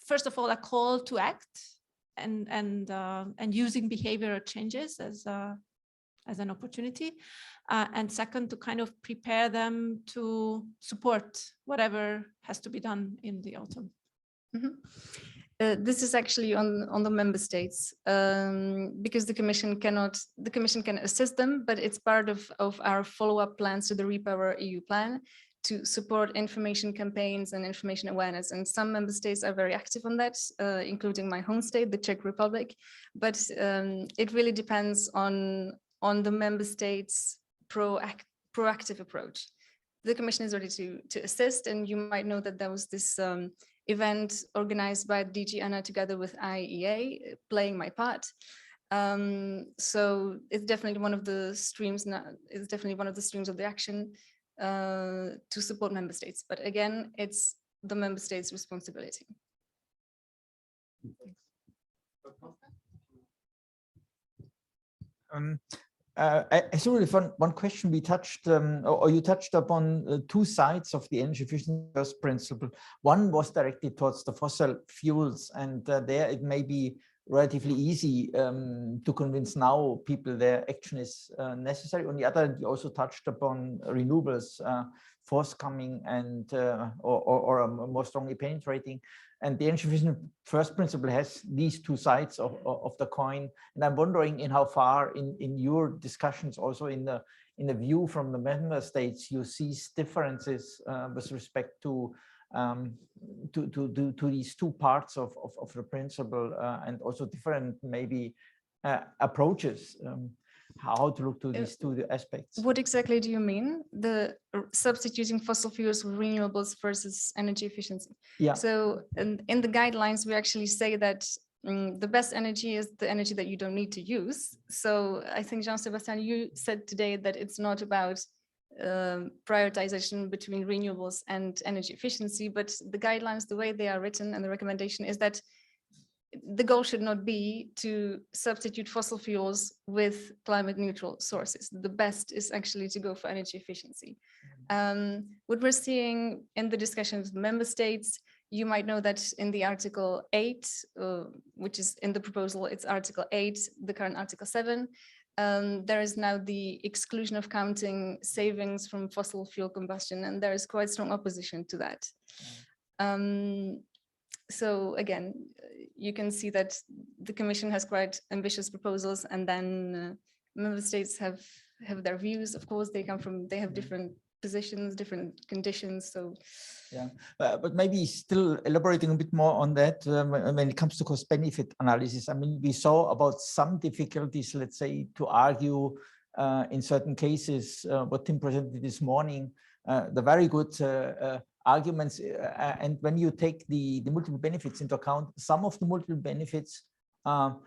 first of all, a call to act and using behavioral changes as an opportunity, and second, to kind of prepare them to support whatever has to be done in the autumn. Mm-hmm. This is actually on the member states, because the Commission can assist them, but it's part of our follow-up plans to the Repower EU plan to support information campaigns and information awareness. And some member states are very active on that, including my home state, the Czech Republic. But it really depends on the member states' proactive approach. The Commission is ready to assist, and you might know that there was this event organized by DG ENER together with IEECP, playing my part. So it's definitely one of the streams. It's definitely one of the streams of the action to support member states. But again, it's the member states' responsibility. I saw one question we touched, or you touched upon two sides of the energy efficiency first principle. One was directed towards the fossil fuels, and there it may be relatively easy to convince now people their action is necessary. On the other hand, you also touched upon renewables forthcoming and or more strongly penetrating. And the energy efficient first principle has these two sides of the coin. And I'm wondering in how far in your discussions, also in the view from the member states, you see differences with respect to these two parts of the principle, and also different maybe approaches. How to look to these two aspects. What exactly do you mean? The substituting fossil fuels with renewables versus energy efficiency? Yeah. So in the guidelines, we actually say that the best energy is the energy that you don't need to use. So I think, Jean Sébastien, you said today that it's not about prioritization between renewables and energy efficiency, but the guidelines, the way they are written and the recommendation is that the goal should not be to substitute fossil fuels with climate neutral sources. The best is actually to go for energy efficiency. What we're seeing in the discussions with member states, you might know that in the Article 8, which is in the proposal, it's Article 8, the current Article 7, there is now the exclusion of counting savings from fossil fuel combustion, and there is quite strong opposition to that. So again, you can see that the Commission has quite ambitious proposals, and then member states have their views. Of course, they have different positions, different conditions. So yeah, but maybe still elaborating a bit more on that when it comes to cost benefit analysis. I mean, we saw about some difficulties, let's say, to argue in certain cases what Tim presented this morning, the very good arguments, and when you take the multiple benefits into account, some of the multiple benefits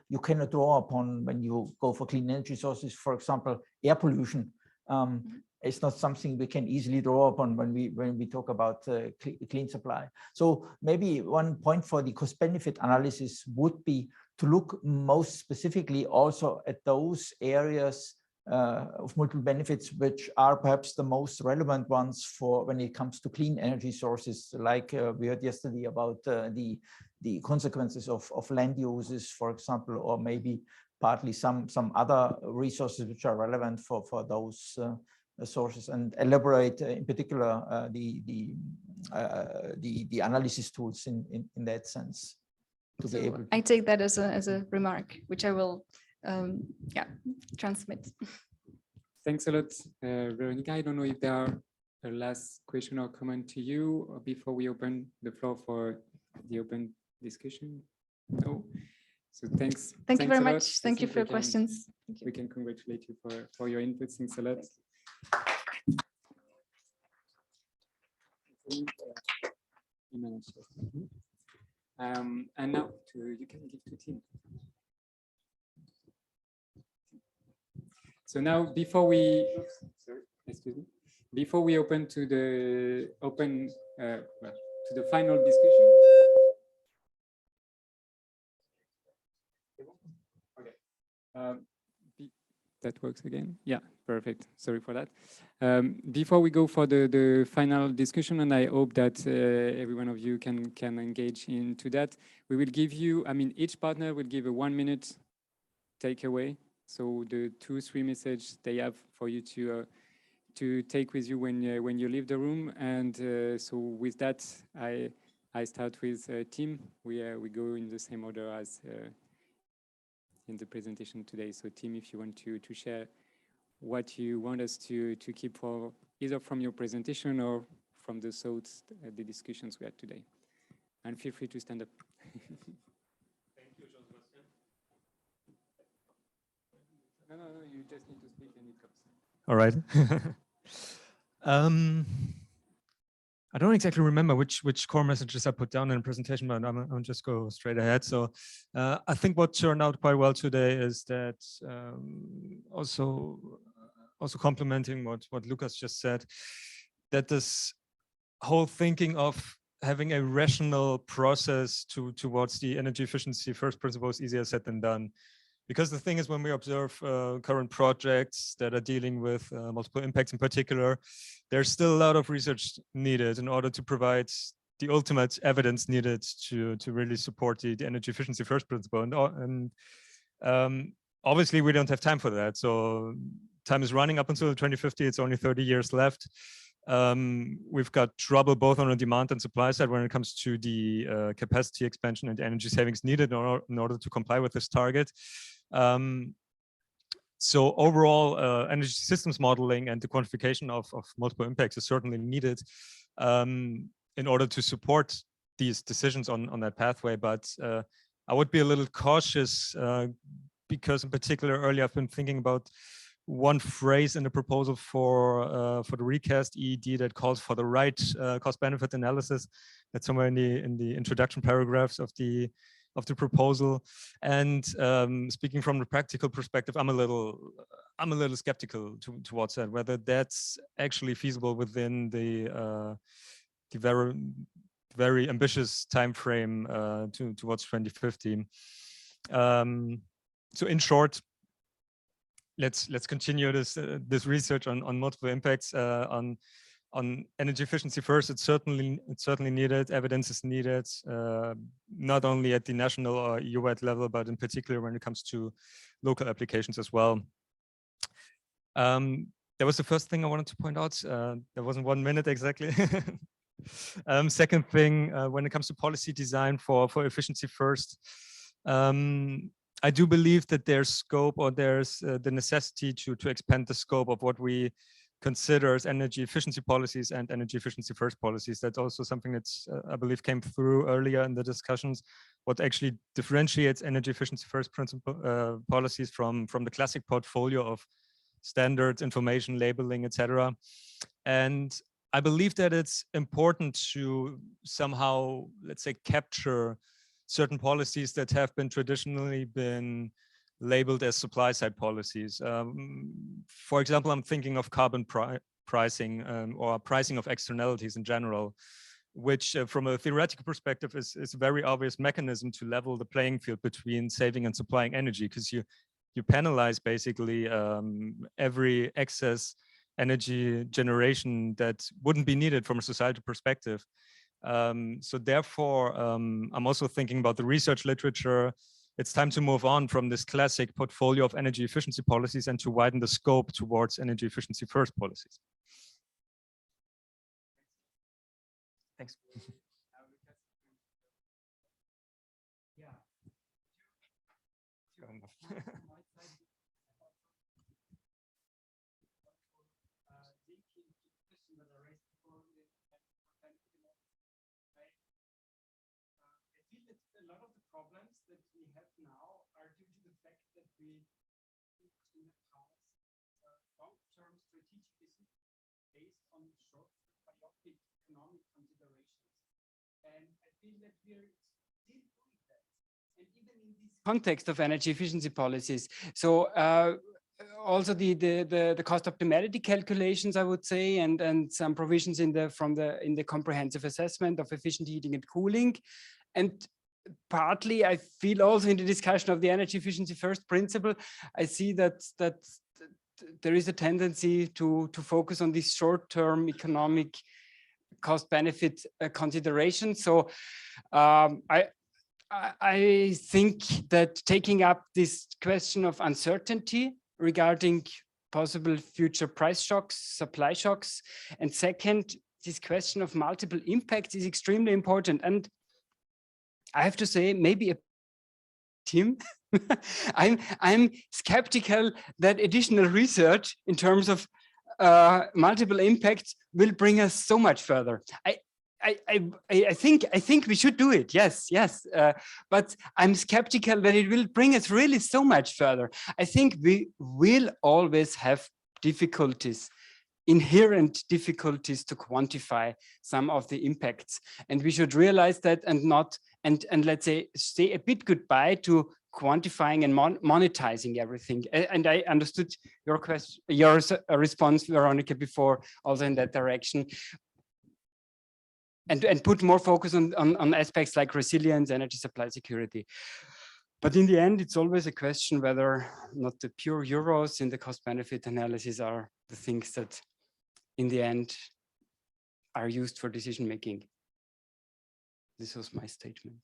you cannot draw upon when you go for clean energy sources. For example, air pollution. It's not something we can easily draw upon when we talk about clean supply. So maybe one point for the cost benefit analysis would be to look most specifically also at those areas of multiple benefits, which are perhaps the most relevant ones for when it comes to clean energy sources, like we heard yesterday about the consequences of land uses, for example, or maybe partly some other resources which are relevant for those sources, and elaborate in particular the analysis tools in that sense. To be able to. I take that as a remark, which I will transmit. Thanks a lot, Veronika. I don't know if there are a last question or comment to you or before we open the floor for the open discussion. No. So thanks. Thank you very much. Lot. Thank you for your questions. We can congratulate you for your input. Thanks a lot. And now you can give to Tim. So now before we open to the to the final discussion. Okay. That works again. Yeah, perfect. Sorry for that. Before we go for the final discussion, and I hope that every one of you can engage into that, we will give you, each partner will give a 1 minute takeaway. So the 2-3 messages they have for you to take with you when you leave the room. And so with that, I start with Tim. We go in the same order as in the presentation today. So Tim, if you want to share what you want us to keep for either from your presentation or from the thoughts, the discussions we had today. And feel free to stand up. Thank you, Jean Sébastien. No, you just need to speak and it comes. All right. I don't exactly remember which core messages I put down in the presentation, but I'll just go straight ahead. So I think what turned out quite well today is that also complementing what Lucas just said, that this whole thinking of having a rational process towards the energy efficiency first principle is easier said than done. Because the thing is, when we observe current projects that are dealing with multiple impacts in particular, there's still a lot of research needed in order to provide the ultimate evidence needed to really support the energy efficiency first principle. And obviously, we don't have time for that. So time is running up until 2050. It's only 30 years left. We've got trouble both on the demand and supply side when it comes to the capacity expansion and energy savings needed in order to comply with this target. So overall, energy systems modeling and the quantification of multiple impacts is certainly needed in order to support these decisions on that pathway. But I would be a little cautious because in particular, earlier I've been thinking about one phrase in the proposal for the recast EED that calls for the right cost-benefit analysis. That's somewhere in the introduction paragraphs of the proposal. And speaking from the practical perspective, I'm a little skeptical towards that, whether that's actually feasible within the very ambitious time frame towards 2050. So in short, let's continue this research on multiple impacts on energy efficiency first. It's certainly needed. Evidence is needed, not only at the national or EU-wide level, but in particular when it comes to local applications as well. That was the first thing I wanted to point out. There wasn't 1 minute exactly. Second thing, when it comes to policy design for efficiency first, I do believe that there's scope, or there's the necessity to expand the scope of what we consider as energy efficiency policies and energy efficiency first policies. That's also something that's, I believe, came through earlier in the discussions, what actually differentiates energy efficiency first principle policies from the classic portfolio of standards, information, labeling, etc. And I believe that it's important to somehow, let's say, capture certain policies that have been traditionally labeled as supply side policies. For example, I'm thinking of carbon pricing or pricing of externalities in general, which from a theoretical perspective is a very obvious mechanism to level the playing field between saving and supplying energy, because you penalize basically every excess energy generation that wouldn't be needed from a societal perspective. So therefore, I'm also thinking about the research literature. It's time to move on from this classic portfolio of energy efficiency policies and to widen the scope towards energy efficiency first policies. Thanks. A lot of the problems that we have now are due to the fact that we in the past long-term strategic decisions based on short myopic economic considerations. And I feel that we're still doing that. And even in this context of energy efficiency policies. So also the cost optimality calculations, I would say, and some provisions in the comprehensive assessment of efficient heating and cooling. And partly, I feel also in the discussion of the energy efficiency first principle, I see that there is a tendency to focus on this short-term economic cost-benefit consideration. So I think that taking up this question of uncertainty regarding possible future price shocks, supply shocks, and second, this question of multiple impacts is extremely important. And I have to say, maybe a team, I'm skeptical that additional research in terms of multiple impacts will bring us so much further. I think we should do it. Yes. But I'm skeptical that it will bring us really so much further. I think we will always have difficulties, inherent difficulties to quantify some of the impacts, and we should realize that and not and let's say a bit goodbye to quantifying and monetizing everything. And I understood your question, your response, Veronika, before, also in that direction. And put more focus on aspects like resilience, energy supply security. But in the end, it's always a question whether not the pure euros in the cost-benefit analysis are the things that in the end are used for decision-making. This was my statement.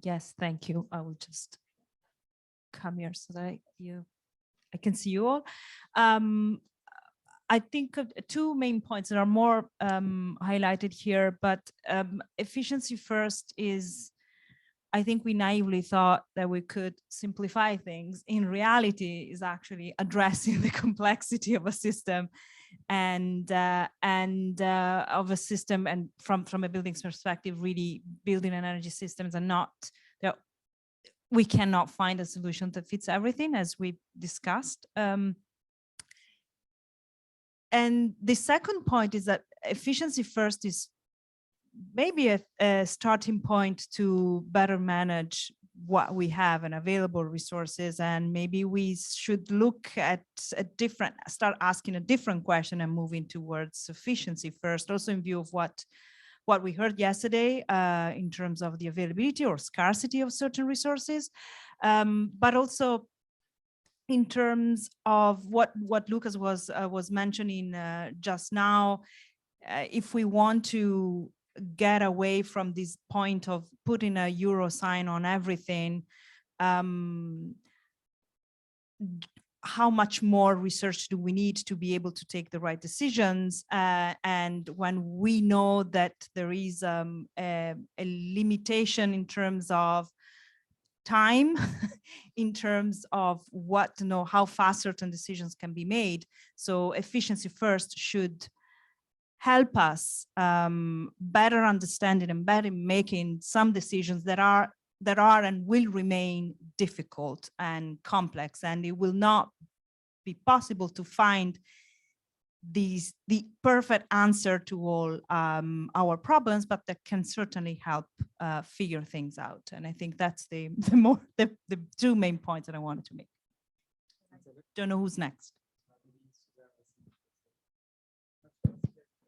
Yes, thank you. I will just come here so that I can see you all. I think of two main points that are more highlighted here, but efficiency first is, I think we naively thought that we could simplify things. In reality, is actually addressing the complexity of a system and of a system, and from a building's perspective, really building an energy systems are not, we cannot find a solution that fits everything, as we discussed. And the second point is that efficiency first is maybe a starting point to better manage what we have and available resources. And maybe we should look at start asking a different question and moving towards sufficiency first, also in view of what we heard yesterday in terms of the availability or scarcity of certain resources, but also in terms of what Lucas was mentioning just now. If we want to get away from this point of putting a euro sign on everything, how much more research do we need to be able to take the right decisions? And when we know that there is a limitation in terms of time, in terms of how fast certain decisions can be made. So efficiency first should help us better understanding and better making some decisions that are and will remain difficult and complex, and it will not be possible to find the perfect answer to all our problems, but that can certainly help figure things out. And I think that's the two main points that I wanted to make. Don't know who's next.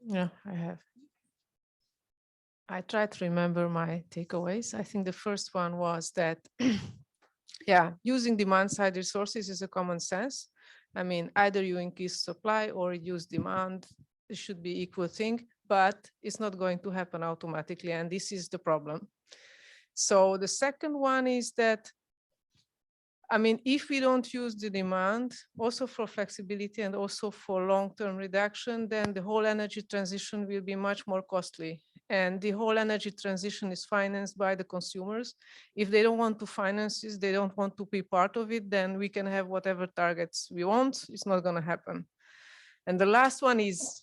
Yeah, I have. I try to remember my takeaways. I think the first one was that, yeah, using demand side resources is a common sense. I mean, either you increase supply or reduce demand. It should be equal thing, but it's not going to happen automatically. And this is the problem. So the second one is that, I mean, if we don't use the demand also for flexibility and also for long-term reduction, then the whole energy transition will be much more costly. And the whole energy transition is financed by the consumers. If they don't want to finance this, they don't want to be part of it, then we can have whatever targets we want. It's not going to happen. And the last one is,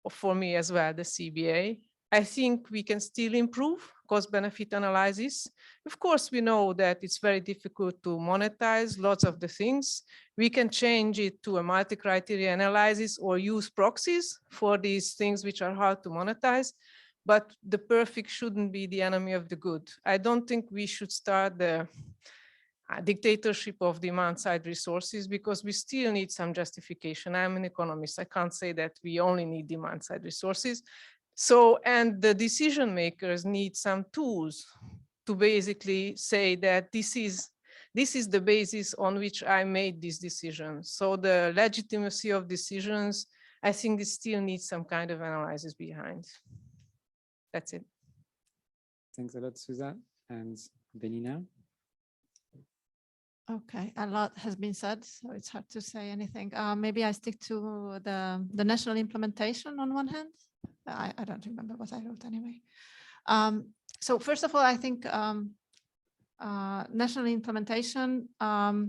for me as well, the CBA. I think we can still improve cost-benefit analysis. Of course, we know that it's very difficult to monetize lots of the things. We can change it to a multi-criteria analysis or use proxies for these things which are hard to monetize. But the perfect shouldn't be the enemy of the good. I don't think we should start the dictatorship of demand side resources because we still need some justification. I'm an economist. I can't say that we only need demand side resources. So, and the decision makers need some tools to basically say that this is the basis on which I made this decision. So the legitimacy of decisions, I think it still needs some kind of analysis behind. That's it. Thanks a lot, Suza and Benigna. Okay, a lot has been said, so it's hard to say anything. Maybe I stick to the national implementation on one hand. I don't remember what I wrote anyway. So first of all, I think national implementation, all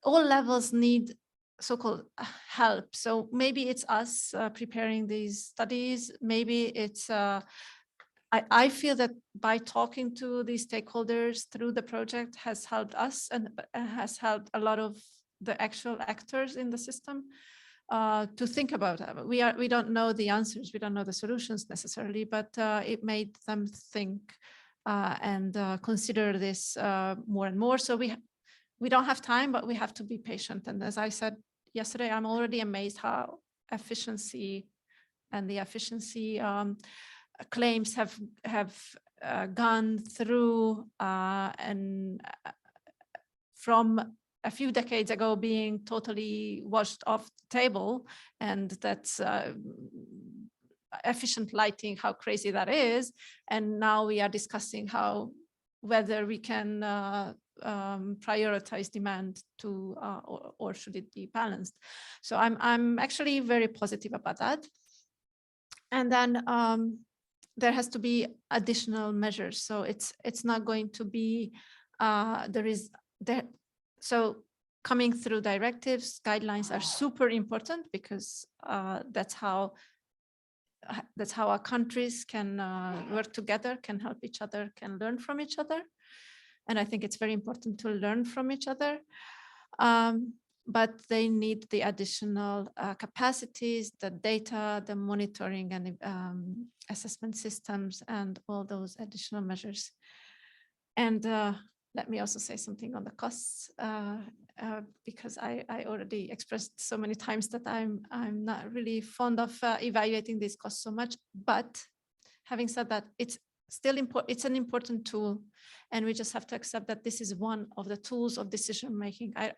levels need so-called help. So maybe it's us preparing these studies. Maybe it's, I feel that by talking to these stakeholders through the project has helped us and has helped a lot of the actual actors in the system to think about it. We don't know the answers, we don't know the solutions necessarily, but it made them think and consider this more and more. So we don't have time, but we have to be patient. And as I said yesterday, I'm already amazed how efficiency and the efficiency claims have gone through and from a few decades ago being totally washed off the table, and that's efficient lighting, how crazy that is. And now we are discussing whether we can prioritize demand to or should it be balanced. So I'm actually very positive about that. And then there has to be additional measures. So it's not going to be so coming through directives, guidelines are super important because that's how our countries can work together, can help each other, can learn from each other. And I think it's very important to learn from each other. But they need the additional capacities, the data, the monitoring and assessment systems, and all those additional measures. And let me also say something on the costs, because I already expressed so many times that I'm not really fond of evaluating these costs so much. But having said that, it's still important. It's an important tool, and we just have to accept that this is one of the tools of decision making. Okay,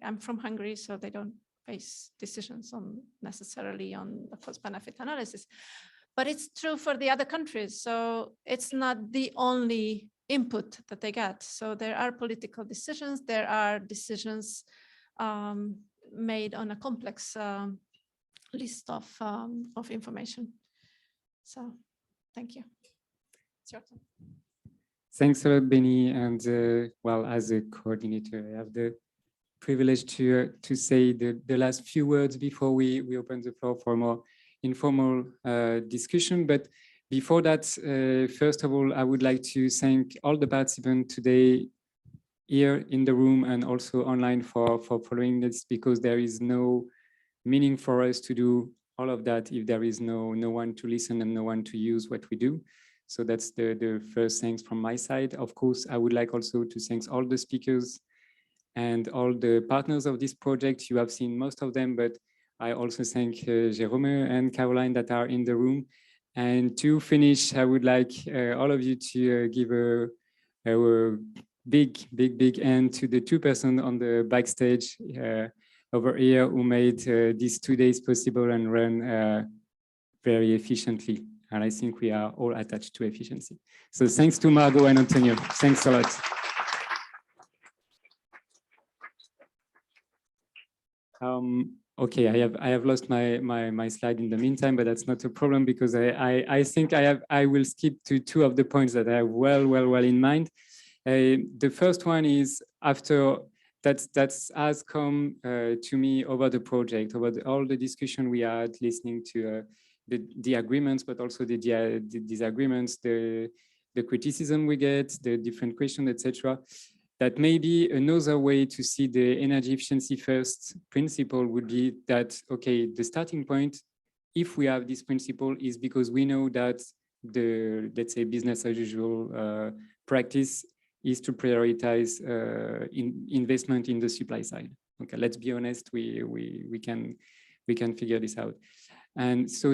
I'm from Hungary, so they don't base decisions necessarily on the cost benefit analysis, but it's true for the other countries. So it's not the only input that they get. So there are political decisions, there are decisions made on a complex list of information. So thank you. It's your turn. Thanks a lot, Benny. And well, as a coordinator, I have the privilege to say the last few words before we open the floor for more informal discussion. But before that, first of all, I would like to thank all the participants today here in the room and also online for following this, because there is no meaning for us to do all of that if there is no one to listen and no one to use what we do. So that's the first thanks from my side. Of course, I would like also to thank all the speakers and all the partners of this project. You have seen most of them, but I also thank Jérôme and Caroline that are in the room. And to finish, I would like all of you to give a big hand to the 2% on the backstage over here who made these 2 days possible and run very efficiently. And I think we are all attached to efficiency. So thanks to Margot and Antonio. Thanks a lot. Okay, I have lost my slide in the meantime, but that's not a problem because I think I will skip to 2 of the points that I have well in mind. The first one is after that has come to me over the project, over all the discussion we had, listening to the agreements, but also the disagreements, the criticism we get, the different questions, etc. That maybe another way to see the energy efficiency first principle would be that, okay, the starting point, if we have this principle, is because we know that the, let's say, business as usual practice is to prioritize investment in the supply side. Okay, let's be honest, we can figure this out. And so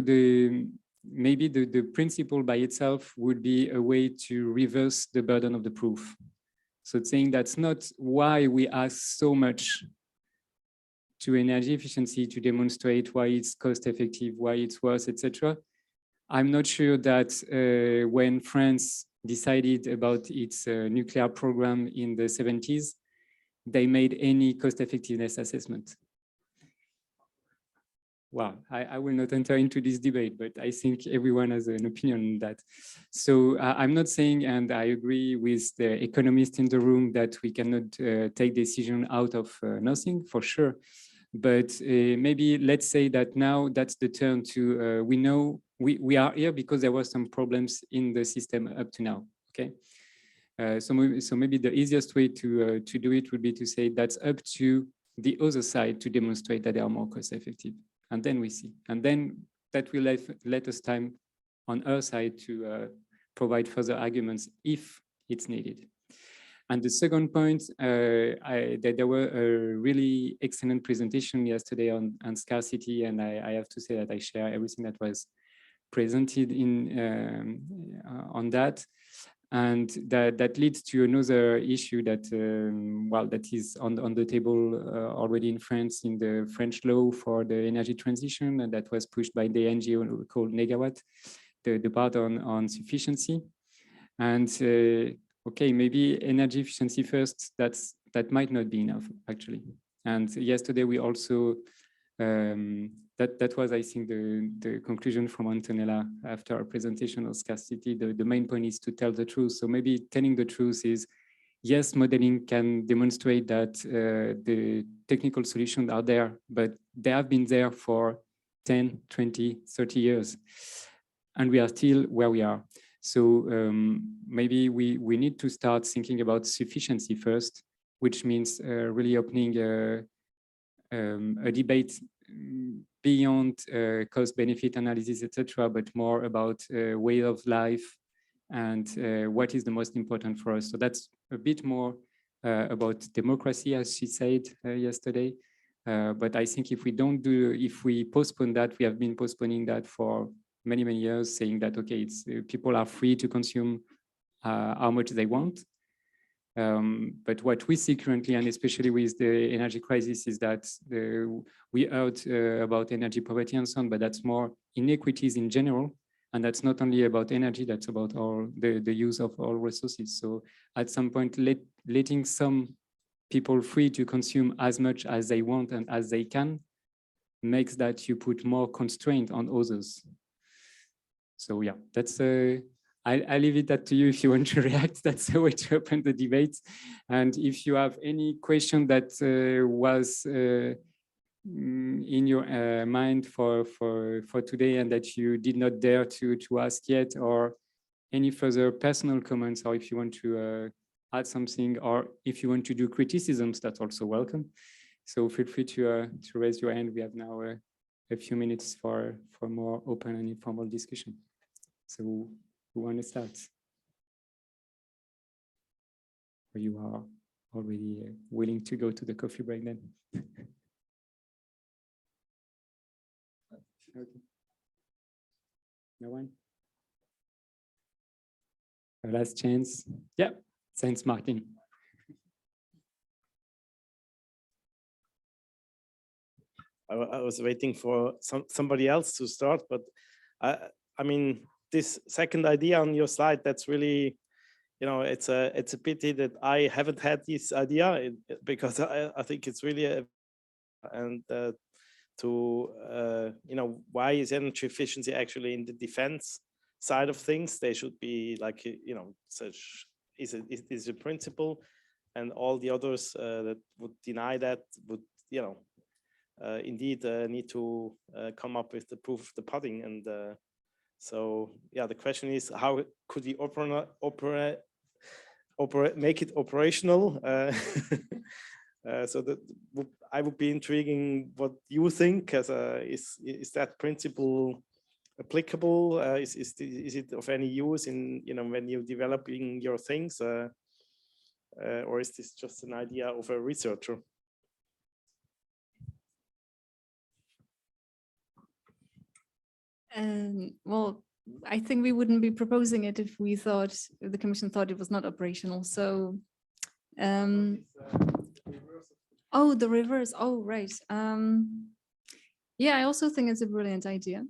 maybe the principle by itself would be a way to reverse the burden of the proof. So saying that's not why we ask so much to energy efficiency to demonstrate why it's cost effective, why it's worth, etc. I'm not sure that when France decided about its nuclear program in the 70s, they made any cost effectiveness assessment. Well, I will not enter into this debate, but I think everyone has an opinion on that. So I'm not saying, and I agree with the economist in the room, that we cannot take decision out of nothing, for sure. But maybe let's say that now that's the turn to, we know we are here because there were some problems in the system up to now, okay? So maybe the easiest way to do it would be to say that's up to the other side to demonstrate that they are more cost effective. And then we see. And then that will let us time on our side to provide further arguments if it's needed. And the second point, that there were a really excellent presentation yesterday on scarcity, and I have to say that I share everything that was presented on that. And that leads to another issue that, well, that is on the table already in France, in the French law for the energy transition, and that was pushed by the NGO called Negawatt, the part on sufficiency. And okay, maybe energy efficiency first, that might not be enough, actually. And yesterday we also, that was, I think, the conclusion from Antonella after our presentation of scarcity. The main point is to tell the truth. So maybe telling the truth is, yes, modeling can demonstrate that the technical solutions are there, but they have been there for 10, 20, 30 years, and we are still where we are. So maybe we need to start thinking about sufficiency first, which means really opening a debate beyond cost-benefit analysis, etc., but more about way of life and what is the most important for us. So that's a bit more about democracy, as she said yesterday. But I think if we postpone that, we have been postponing that for many, many years, saying that, okay, it's people are free to consume how much they want. But what we see currently, and especially with the energy crisis, is that we heard about energy poverty and so on, but that's more inequities in general. And that's not only about energy, that's about all the use of all resources. So at some point, letting some people free to consume as much as they want and as they can makes that you put more constraint on others. So yeah, that's I leave it that to you if you want to react. That's the way to open the debate. And if you have any question that was in your mind for today and that you did not dare to ask yet, or any further personal comments, or if you want to add something, or if you want to do criticisms, that's also welcome. So feel free to raise your hand. We have now a few minutes for more open and informal discussion. So who want to start? Or you are already willing to go to the coffee break then? Okay. No one? Last chance. Yeah, thanks, Martin. I was waiting for somebody else to start, but I mean, this second idea on your slide, that's really, you know, it's a pity that I haven't had this idea because I think it's really you know, why is energy efficiency actually in the defense side of things? They should be like, you know, such is a principle, and all the others that would deny that would, you know, indeed need to come up with the proof of the pudding. And so, yeah, the question is, how could we make it operational? So that I would be intriguing what you think. As is that principle applicable? Is it of any use in, you know, when you're developing your things, or is this just an idea of a researcher? Well, I think we wouldn't be proposing it if we thought, if the Commission thought it was not operational. So, oh, the reverse. Oh, right. Yeah, I also think it's a brilliant idea.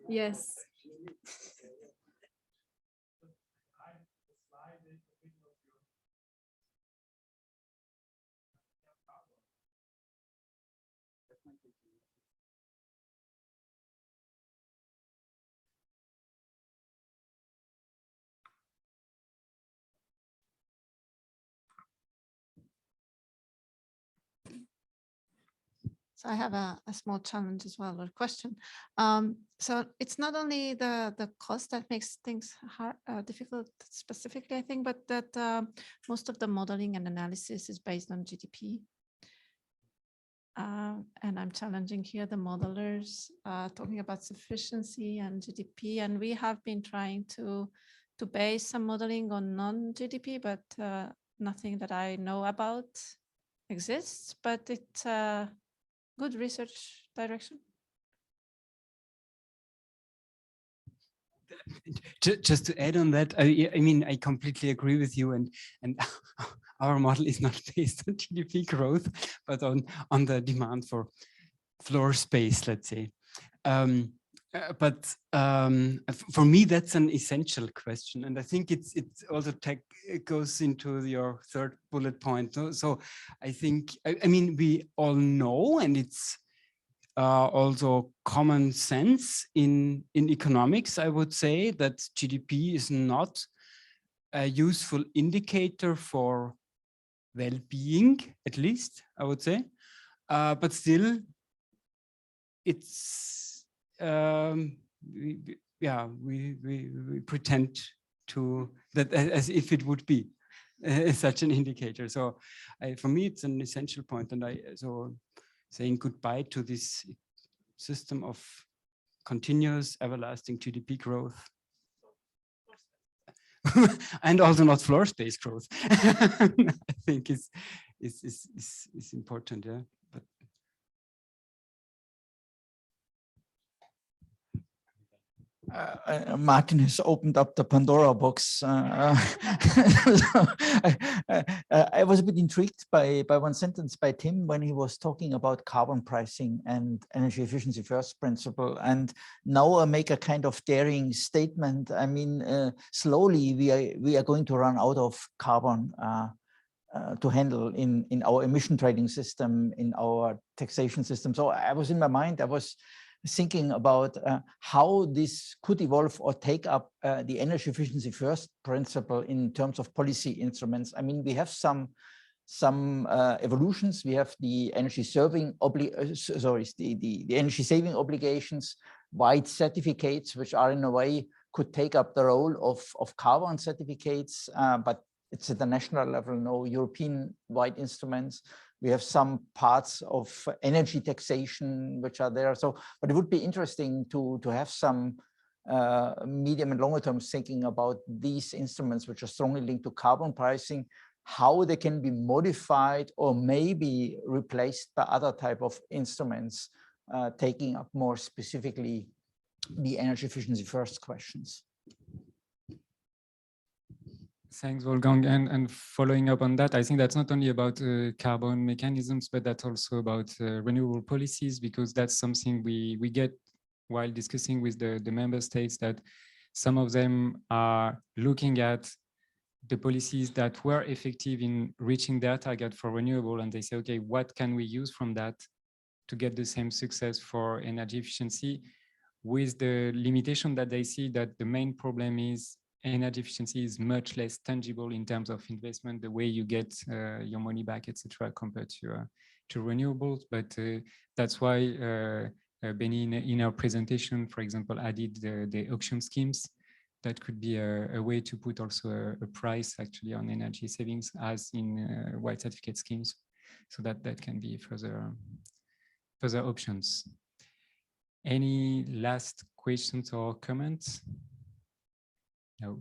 Yes. So I have a small challenge as well, or question. So it's not only the cost that makes things hard, difficult specifically, I think, but that most of the modeling and analysis is based on GDP. And I'm challenging here the modelers, talking about sufficiency and GDP. And we have been trying to base some modeling on non-GDP, but nothing that I know about exists, but it's good research direction. Just to add on that, I mean, I completely agree with you, and our model is not based on GDP growth, but on the demand for floor space, let's say. But for me, that's an essential question, and I think it's also it goes into your third bullet point. So I think, I mean, we all know, and it's also common sense in economics, I would say, that GDP is not a useful indicator for well-being, at least, I would say. But still, it's, yeah, we pretend to, that as if it would be such an indicator. So for me, it's an essential point. And so saying goodbye to this system of continuous, everlasting GDP growth. And also not floor space growth. I think is important, yeah. But Martin has opened up the Pandora box. I was a bit intrigued by one sentence by Tim when he was talking about carbon pricing and energy efficiency first principle. And now I make a kind of daring statement. I mean, slowly we are going to run out of carbon to handle in our emission trading system, in our taxation system. So I was in my mind, I was thinking about how this could evolve or take up the energy efficiency first principle in terms of policy instruments. I mean, we have some evolutions. We have the energy saving the energy saving obligations, white certificates, which are in a way could take up the role of carbon certificates, but it's at the national level, no European-wide instruments. We have some parts of energy taxation which are there. So, but it would be interesting to have some medium and longer term thinking about these instruments which are strongly linked to carbon pricing, how they can be modified or maybe replaced by other type of instruments, taking up more specifically the energy efficiency first questions. Thanks, Wolfgang. And following up on that, I think that's not only about carbon mechanisms, but that's also about renewable policies, because that's something we get while discussing with the member states, that some of them are looking at the policies that were effective in reaching their target for renewable, and they say, okay, what can we use from that to get the same success for energy efficiency, with the limitation that they see that the main problem is energy efficiency is much less tangible in terms of investment, the way you get your money back, etc., compared to renewables. But that's why Benny, in our presentation, for example, added the auction schemes. That could be a way to put also a price actually on energy savings, as in white certificate schemes, so that can be further options. Any last questions or comments? No.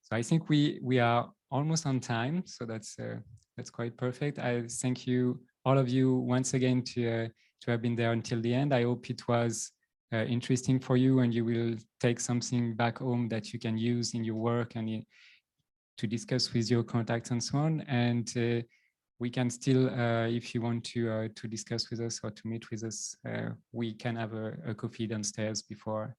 So I think we are almost on time, so that's quite perfect. I thank you, all of you, once again to have been there until the end. I hope it was interesting for you, and you will take something back home that you can use in your work and to discuss with your contacts and so on. And we can still, if you want to discuss with us or to meet with us, we can have a coffee downstairs before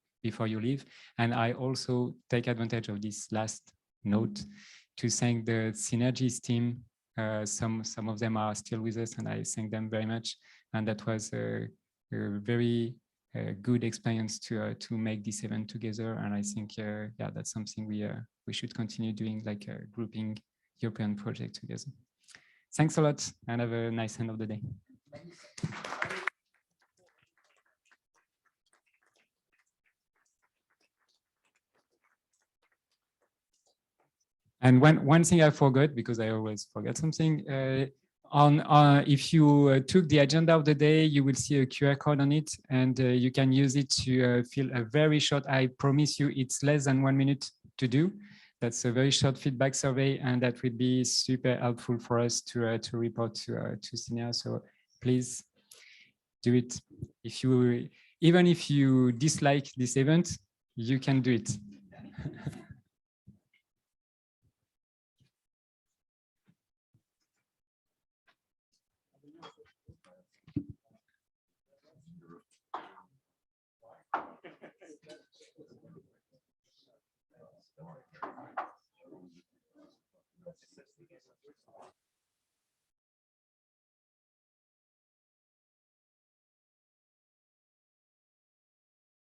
you leave. And I also take advantage of this last note to thank the Synergies team. Some of them are still with us, and I thank them very much. And that was a very good experience to make this event together. And I think yeah, that's something we should continue doing, like grouping European projects together. Thanks a lot, and have a nice end of the day. And one thing I forgot, because I always forget something, if you took the agenda of the day, you will see a QR code on it, and you can use it to fill a very short, I promise you it's less than 1 minute to do. That's a very short feedback survey, and that will be super helpful for us to report to senior. So please do it. Even if you dislike this event, you can do it.